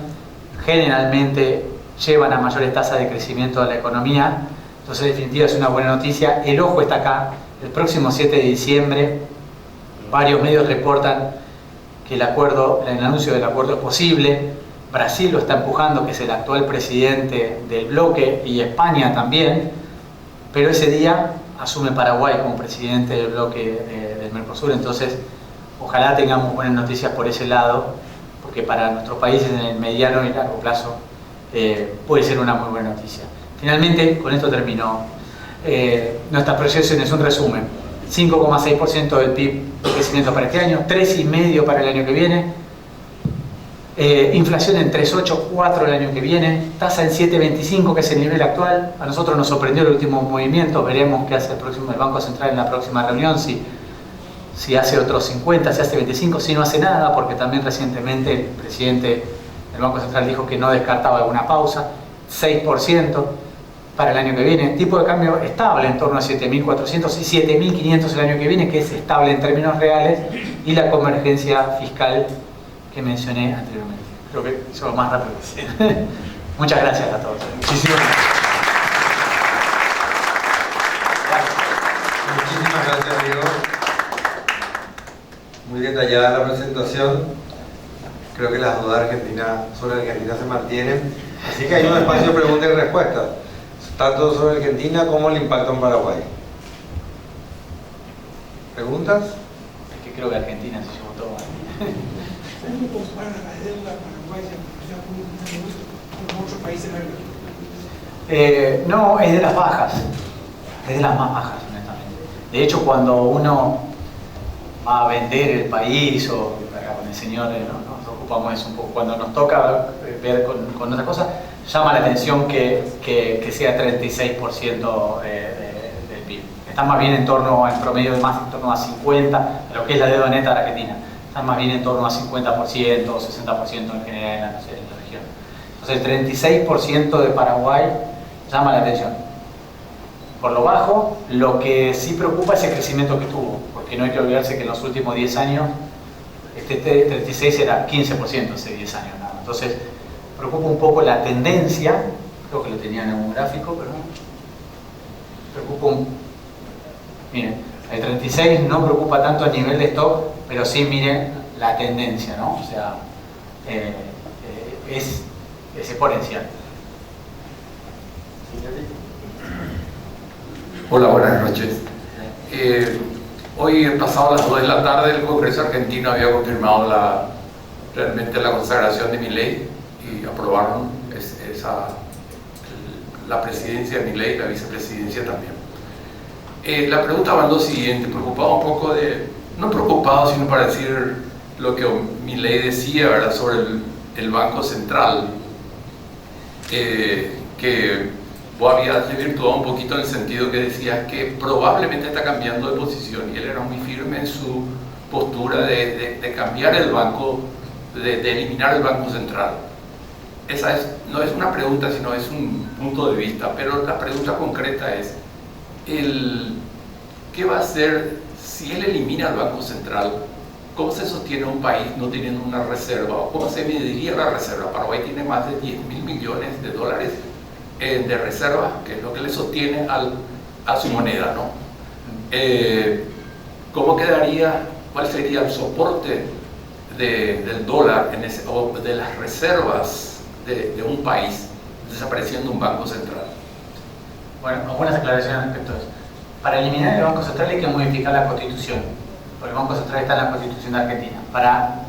generalmente llevan a mayores tasas de crecimiento de la economía. Entonces, en definitiva, es una buena noticia. El ojo está acá. El próximo 7 de diciembre, varios medios reportan que el anuncio del acuerdo es posible. Brasil lo está empujando, que es el actual presidente del bloque, y España también. Pero ese día asume Paraguay como presidente del bloque del Mercosur. Entonces, ojalá tengamos buenas noticias por ese lado, porque para nuestros países en el mediano y largo plazo puede ser una muy buena noticia. Finalmente, con esto terminó nuestra proyección. Es un resumen: 5,6% del PIB de crecimiento para este año, 3,5% para el año que viene, inflación en 3,8%, 4% el año que viene, tasa en 7,25%, que es el nivel actual. A nosotros nos sorprendió el último movimiento. Veremos qué hace el Banco Central en la próxima reunión, si hace otros 50, si hace 25, si no hace nada, porque también recientemente el presidente del Banco Central dijo que no descartaba alguna pausa. 6%. para el año que viene. Tipo de cambio estable en torno a 7.400 y 7.500 el año que viene, que es estable en términos reales, y la convergencia fiscal que mencioné anteriormente. Creo que hizo lo más rápido posible. Muchas gracias a todos. Muchísimas gracias, Diego. Muy detallada la presentación. Creo que las dudas sobre Argentina se mantienen. Así que hay un espacio de preguntas y respuestas, tanto sobre Argentina como el impacto en Paraguay. ¿Preguntas? Es que creo que Argentina se llevó todo. ¿Cómo comparan la deuda paraguaya con otros países de la No, es de las bajas. Es de las más bajas, honestamente. De hecho, cuando uno va a vender el país, o acá con el señor nos ocupamos de eso un poco, cuando nos toca ver con otras cosas, llama la atención que sea 36% del PIB. Está más bien en promedio en torno a 50%, a lo que es la deuda neta de Argentina. Está más bien en torno a 50% o 60% en general en la región. Entonces el 36% de Paraguay llama la atención. Por lo bajo, lo que sí preocupa es el crecimiento que tuvo, porque no hay que olvidarse que en los últimos 10 años, este 36 era 15% hace 10 años nada. Entonces, preocupa un poco la tendencia, creo que lo tenía en un gráfico, pero preocupa miren, el 36 no preocupa tanto a nivel de stock, pero sí miren la tendencia, ¿no? O sea, es exponencial. Hola, buenas noches. Hoy, pasado las 2 de la tarde, el Congreso argentino había confirmado realmente la consagración de Milei y aprobaron la presidencia de Milei y la vicepresidencia también. La pregunta va lo siguiente, preocupado un poco no preocupado, sino para decir lo que Milei decía, ¿verdad?, sobre el Banco Central, que vos habías desvirtuado un poquito en el sentido que decías que probablemente está cambiando de posición, y él era muy firme en su postura de cambiar el banco, de eliminar el Banco Central. Esa no es una pregunta, sino es un punto de vista, pero la pregunta concreta es, ¿qué va a hacer si él elimina el Banco Central? ¿Cómo se sostiene un país no teniendo una reserva? ¿O cómo se mediría la reserva? Paraguay tiene más de 10.000 millones de dólares de reserva, que es lo que le sostiene a su moneda, ¿no? ¿Cómo quedaría? ¿Cuál sería el soporte del dólar o de las reservas de un país desapareciendo un banco central? Bueno, algunas aclaraciones respecto a eso. Para eliminar el Banco Central hay que modificar la Constitución, porque el Banco Central está en la Constitución de Argentina. Para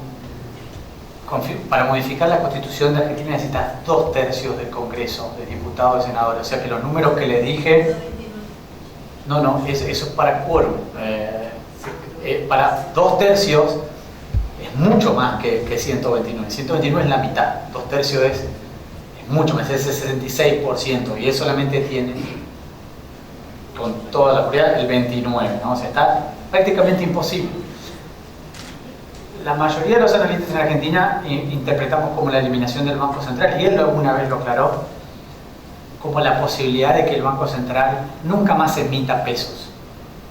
modificar la Constitución de Argentina necesitas 2/3 del Congreso, de diputados y senadores. O sea que los números que les dije, eso es para quórum. Para 2/3 es mucho más que 129. 129 es la mitad, 2/3 es mucho más, es el 66%, y él solamente tiene, con toda la seguridad, el 29%, ¿no? O sea, está prácticamente imposible. La mayoría de los analistas en Argentina interpretamos como la eliminación del Banco Central, y él alguna vez lo aclaró, como la posibilidad de que el Banco Central nunca más emita pesos,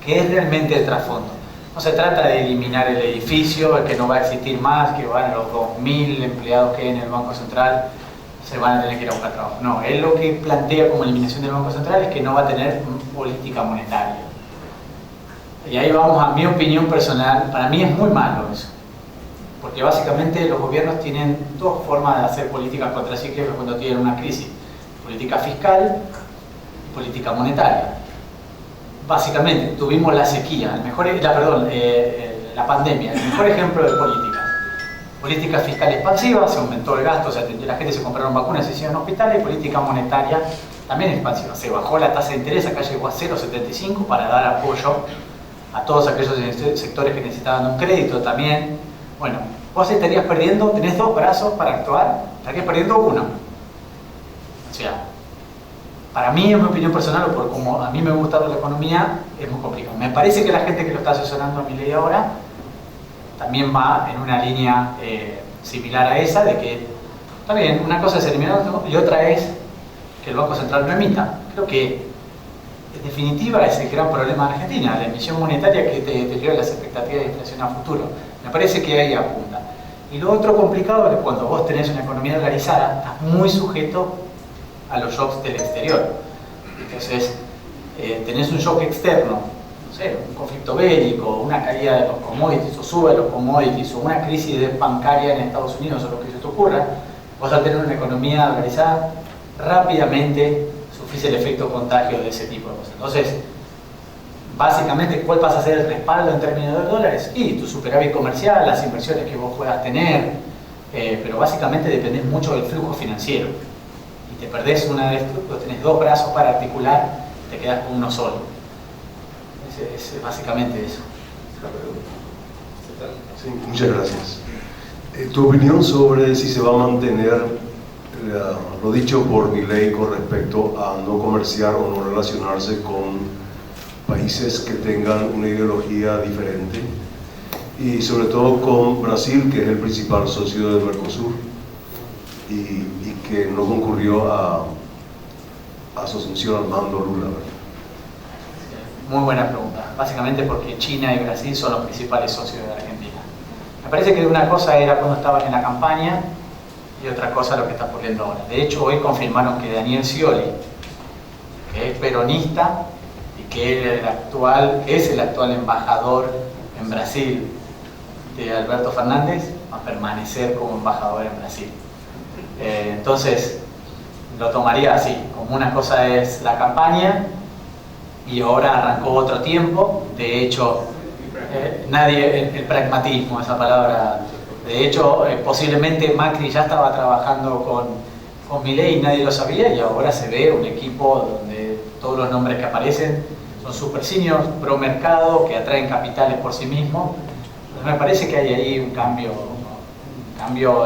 que es realmente el trasfondo. No se trata de eliminar el edificio, que no va a existir más, que van a los 2.000 empleados que hay en el Banco Central, se van a tener que ir a buscar trabajo. No, él lo que plantea como eliminación del Banco Central es que no va a tener política monetaria. Y ahí vamos a mi opinión personal. Para mí es muy malo eso, porque básicamente los gobiernos tienen dos formas de hacer políticas contracíclicas cuando tienen una crisis: política fiscal y política monetaria. Básicamente tuvimos la sequía, la pandemia, el mejor ejemplo de política fiscal expansiva, se aumentó el gasto, la gente se compraron vacunas, se hicieron hospitales, y política monetaria también expansiva, se bajó la tasa de interés, acá llegó a 0,75 para dar apoyo a todos aquellos sectores que necesitaban un crédito también. Bueno, vos estarías perdiendo, tenés 2 brazos para actuar, estarías perdiendo 1. O sea, para mí, en mi opinión personal, o por como a mí me gusta la economía, es muy complicado. Me parece que la gente que lo está asesorando a Milei ahora también va en una línea similar a esa, de que, está bien, una cosa es eliminar y otra es que el Banco Central no emita. Creo que en definitiva es el gran problema de Argentina, la emisión monetaria que te deteriora las expectativas de inflación a futuro. Me parece que ahí apunta. Y lo otro complicado es que cuando vos tenés una economía dolarizada, estás muy sujeto a los shocks del exterior. Entonces, tenés un shock externo, no sé, un conflicto bélico, una caída de los commodities, o sube de los commodities, o una crisis bancaria en Estados Unidos, o lo que se te ocurra, vas a tener una economía dolarizada, rápidamente sufrís el efecto contagio de ese tipo de cosas. Entonces, básicamente, ¿cuál pasa a ser el respaldo en términos de dólares? Y tu superávit comercial, las inversiones que vos puedas tener, pero básicamente dependés mucho del flujo financiero. Y te perdés una de estos, tenés dos brazos para articular, te quedás con uno solo. Es básicamente eso. Sí, muchas gracias. Tu opinión sobre si se va a mantener lo dicho por Milei con respecto a no comerciar o no relacionarse con países que tengan una ideología diferente, y sobre todo con Brasil, que es el principal socio del Mercosur y que no concurrió a su asunción al mando Lula. Muy buena pregunta. Básicamente porque China y Brasil son los principales socios de Argentina. Me parece que una cosa era cuando estaban en la campaña y otra cosa lo que está ocurriendo ahora. De hecho, hoy confirmaron que Daniel Scioli, que es peronista y que es el actual embajador en Brasil de Alberto Fernández, va a permanecer como embajador en Brasil. Entonces, lo tomaría así, como una cosa es la campaña y ahora arrancó otro tiempo. De hecho, el pragmatismo, esa palabra. De hecho, posiblemente Macri ya estaba trabajando con Milei y nadie lo sabía, y ahora se ve un equipo donde todos los nombres que aparecen son super seniors, pro mercado, que atraen capitales por sí mismos. Entonces me parece que hay ahí un cambio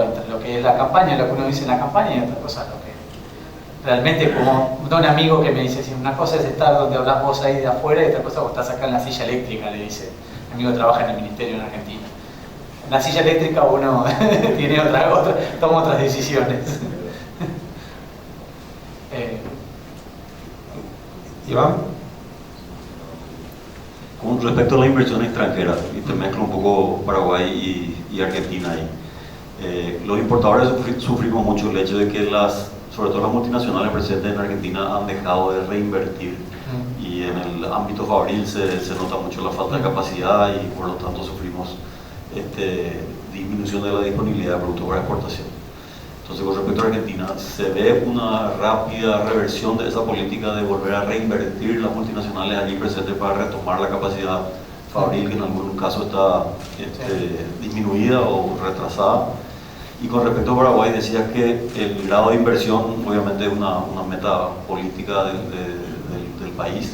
entre lo que es la campaña, lo que uno dice en la campaña, y otra cosa lo que realmente, como un amigo que me dice, si una cosa es estar donde hablas vos ahí de afuera y otra cosa vos estás acá en la silla eléctrica, le dice. Mi amigo trabaja en el ministerio en Argentina. En la silla eléctrica uno tiene toma otras decisiones. Iván, con respecto a la inversión extranjera, y te mezclo un poco Paraguay y Argentina ahí. Los importadores sufrimos mucho el hecho de que sobre todo las multinacionales presentes en Argentina han dejado de reinvertir, y en el ámbito fabril se nota mucho la falta de capacidad y por lo tanto sufrimos disminución de la disponibilidad de productos para exportación. Entonces, con respecto a Argentina, se ve una rápida reversión de esa política de volver a reinvertir las multinacionales allí presentes para retomar la capacidad fabril, que en algún caso está disminuida o retrasada. Y con respecto a Paraguay, decías que el grado de inversión obviamente es una meta política del país.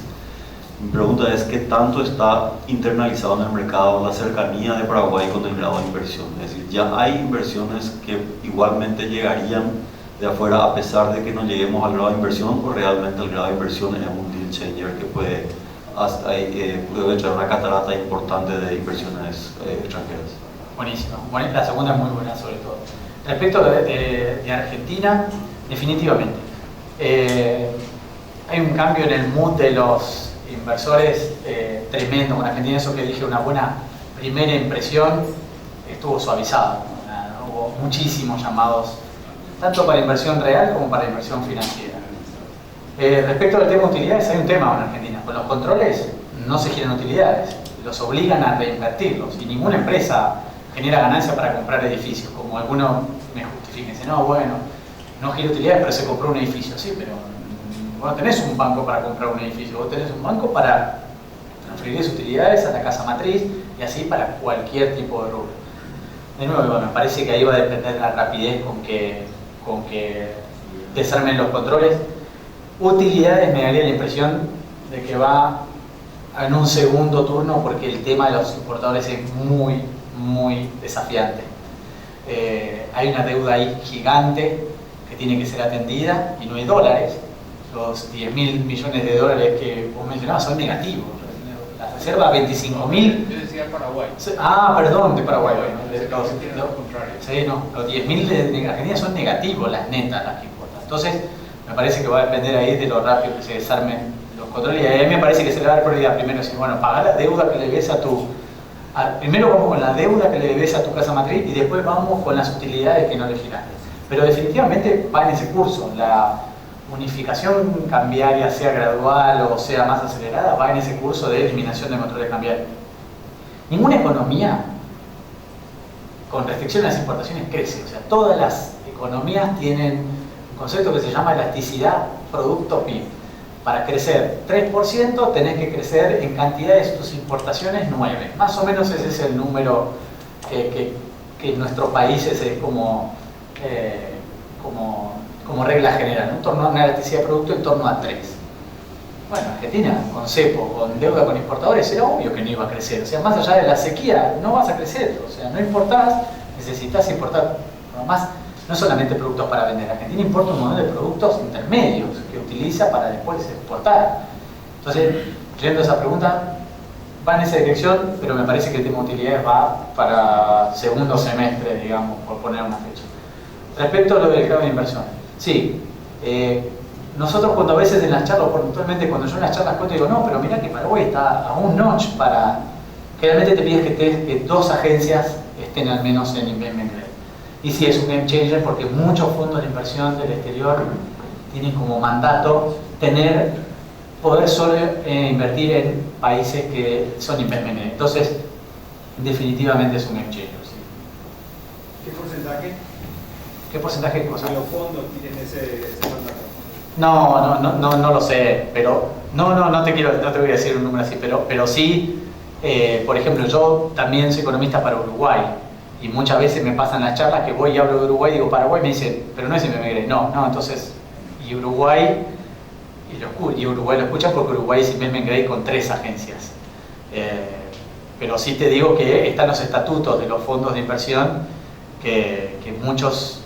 Mi pregunta es, ¿qué tanto está internalizado en el mercado la cercanía de Paraguay con el grado de inversión? Es decir, ¿ya hay inversiones que igualmente llegarían de afuera a pesar de que no lleguemos al grado de inversión, o realmente el grado de inversión es un deal changer que puede echar una catarata importante de inversiones extranjeras? Buenísimo. La segunda es muy buena, sobre todo. Respecto de Argentina, definitivamente. Hay un cambio en el mood de los inversores tremendo con Argentina. Eso que dije, una buena primera impresión, estuvo suavizado. Hubo muchísimos llamados, tanto para inversión real como para inversión financiera. Respecto al tema de utilidades, hay un tema en Argentina. Con los controles no se giran utilidades, los obligan a reinvertirlos, y ninguna empresa genera ganancia para comprar edificios. Como algunos me justifiquen, dicen, no, bueno, no gira utilidades, pero se compró un edificio. Sí, pero vos no tenés un banco para comprar un edificio, vos tenés un banco para transferir esas utilidades a la casa matriz, y así para cualquier tipo de rubro. De nuevo, me parece que ahí va a depender de la rapidez con que desarmen los controles. Utilidades me daría la impresión de que va en un segundo turno, porque el tema de los importadores es muy desafiante. Hay una deuda ahí gigante que tiene que ser atendida y no hay dólares. Los 10.000 millones de dólares que vos mencionabas son negativos. La reserva 25.000. Yo decía Paraguay. Perdón, de Paraguay. Los 10.000 de Argentina son negativos, las netas, las que importan. Entonces, Me parece que va a depender ahí de lo rápido que se desarmen los controles, y a mí me parece que se le va a dar prioridad primero, decir, bueno, pagar la deuda que le debes primero vamos con la deuda que le debes a tu casa matriz y después vamos con las utilidades que no le giraste. Pero definitivamente va en ese curso. La unificación cambiaria, sea gradual o sea más acelerada, va en ese curso de eliminación de controles cambiarios. Ninguna economía con restricción a las importaciones crece. O sea, todas las economías tienen un concepto que se llama elasticidad producto PIB. Para crecer 3% tenés que crecer en cantidades de tus importaciones 9. Más o menos ese es el número que en nuestros países es como regla general, en torno a una elasticidad de producto en torno a 3. Bueno, Argentina, con cepo, con deuda con importadores, era obvio que no iba a crecer. O sea, más allá de la sequía, no vas a crecer. O sea, no importás, necesitas importar. Además, no solamente productos para vender. Argentina importa un montón de productos intermedios que utiliza para después exportar. Entonces, yendo a esa pregunta, va en esa dirección, pero me parece que el tema de utilidades va para segundo semestre, digamos, por poner una fecha. Respecto a lo del grado de inversión, sí, nosotros cuando a veces en las charlas, puntualmente cuando yo en las charlas cuento, digo, no, pero mira que Paraguay está a un notch para... Generalmente te pides que 2 agencias estén al menos en investment grade. Y sí, es un game changer porque muchos fondos de inversión del exterior tienen como mandato poder solo invertir en países que son investment grade. Entonces, definitivamente es un game changer. ¿Sí? ¿Qué porcentaje? ¿Qué porcentaje de cosas? De los fondos tienen ese mandato. No lo sé, pero no te voy a decir un número así, pero sí, por ejemplo, yo también soy economista para Uruguay y muchas veces me pasan las charlas que voy y hablo de Uruguay y digo Paraguay, me dicen, pero no es investment grade. No, entonces, y Uruguay lo escuchan porque Uruguay es investment grade con 3 agencias. Pero sí te digo que están los estatutos de los fondos de inversión que muchos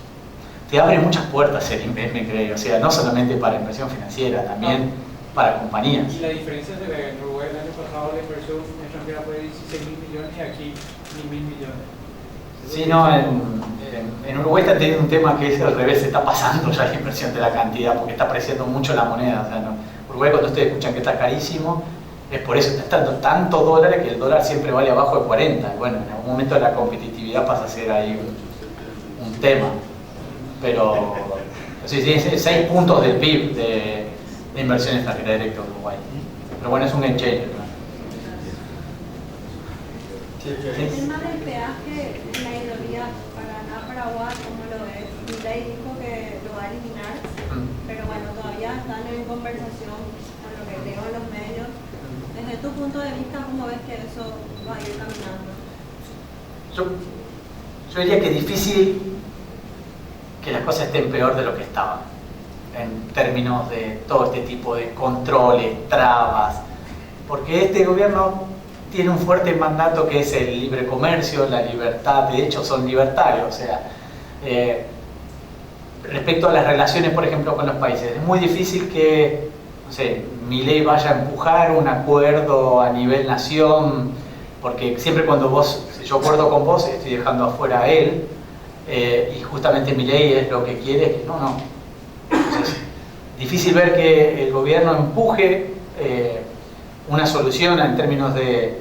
te abren muchas puertas el investment grade, o sea, no solamente para inversión financiera, también para compañías. Y la diferencia entre Uruguay el año pasado, la inversión extranjera fue de 16.000 millones y aquí ni 1.000 millones. Sí, no, en Uruguay está teniendo un tema que es al revés, se está pasando ya la inversión de la cantidad porque está apreciando mucho la moneda. O sea, no, Uruguay, cuando ustedes escuchan que está carísimo, es por eso, está dando tantos dólares que el dólar siempre vale abajo de 40. Y bueno, en algún momento la competitividad pasa a ser ahí un tema. Pero sí, 6 puntos del PIB de inversión extranjera directa a Uruguay. Pero bueno, es un game changer, ¿no? El tema del peaje en la hidrovía Paraná-Paraguay, como lo es, Milei dijo que lo va a eliminar, pero bueno, todavía están en conversación con lo que leo en los medios. Desde tu punto de vista, ¿cómo ves que eso va a ir caminando? Yo diría que es difícil que las cosas estén peor de lo que estaban, en términos de todo este tipo de controles, trabas, porque este gobierno tiene un fuerte mandato que es el libre comercio, la libertad, de hecho son libertarios, o sea, respecto a las relaciones, por ejemplo, con los países, es muy difícil que, no sé, Milei vaya a empujar un acuerdo a nivel nación, porque siempre cuando yo acuerdo con vos, estoy dejando afuera a él, y justamente Milei es lo que quiere, que no. Entonces, difícil ver que el gobierno empuje una solución en términos de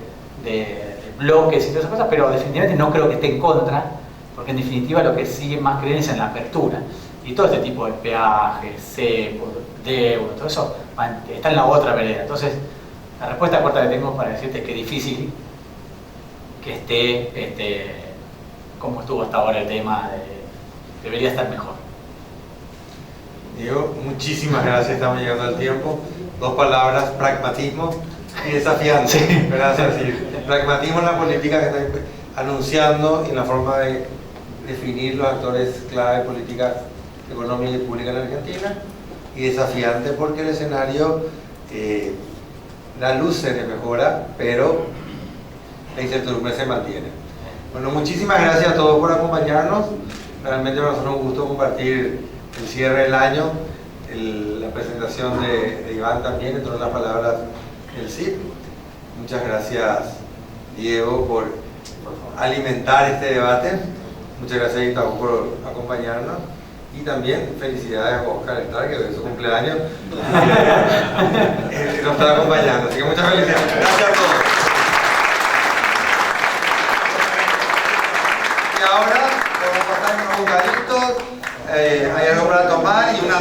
bloques y todas esas cosas, pero definitivamente no creo que esté en contra, porque en definitiva lo que sigue más creen es en la apertura. Y todo este tipo de peajes, cepos, deuda, todo eso está en la otra vereda. Entonces, la respuesta corta que tengo para decirte es que es difícil que esté como estuvo hasta ahora el tema, debería estar mejor. Diego, muchísimas gracias, estamos llegando al tiempo. 2 palabras, pragmatismo y desafiante. Sí. Gracias. Pragmatismo en la política que está anunciando y en la forma de definir los actores clave de política económica y pública en Argentina, y desafiante porque el escenario, la luz se mejora, pero la incertidumbre se mantiene. Bueno, muchísimas gracias a todos por acompañarnos. Realmente para nosotros es un gusto compartir el cierre del año, la presentación de Iván también, entre otras palabras, el CIP. Muchas gracias, Diego, por alimentar este debate. Muchas gracias, Itaú, por acompañarnos. Y también felicidades a Oscar Stark, que es su cumpleaños. Nos está acompañando, así que muchas felicidades. Gracias a todos. Y ahora vamos a pasar unos bocaditos, hay algo para tomar y una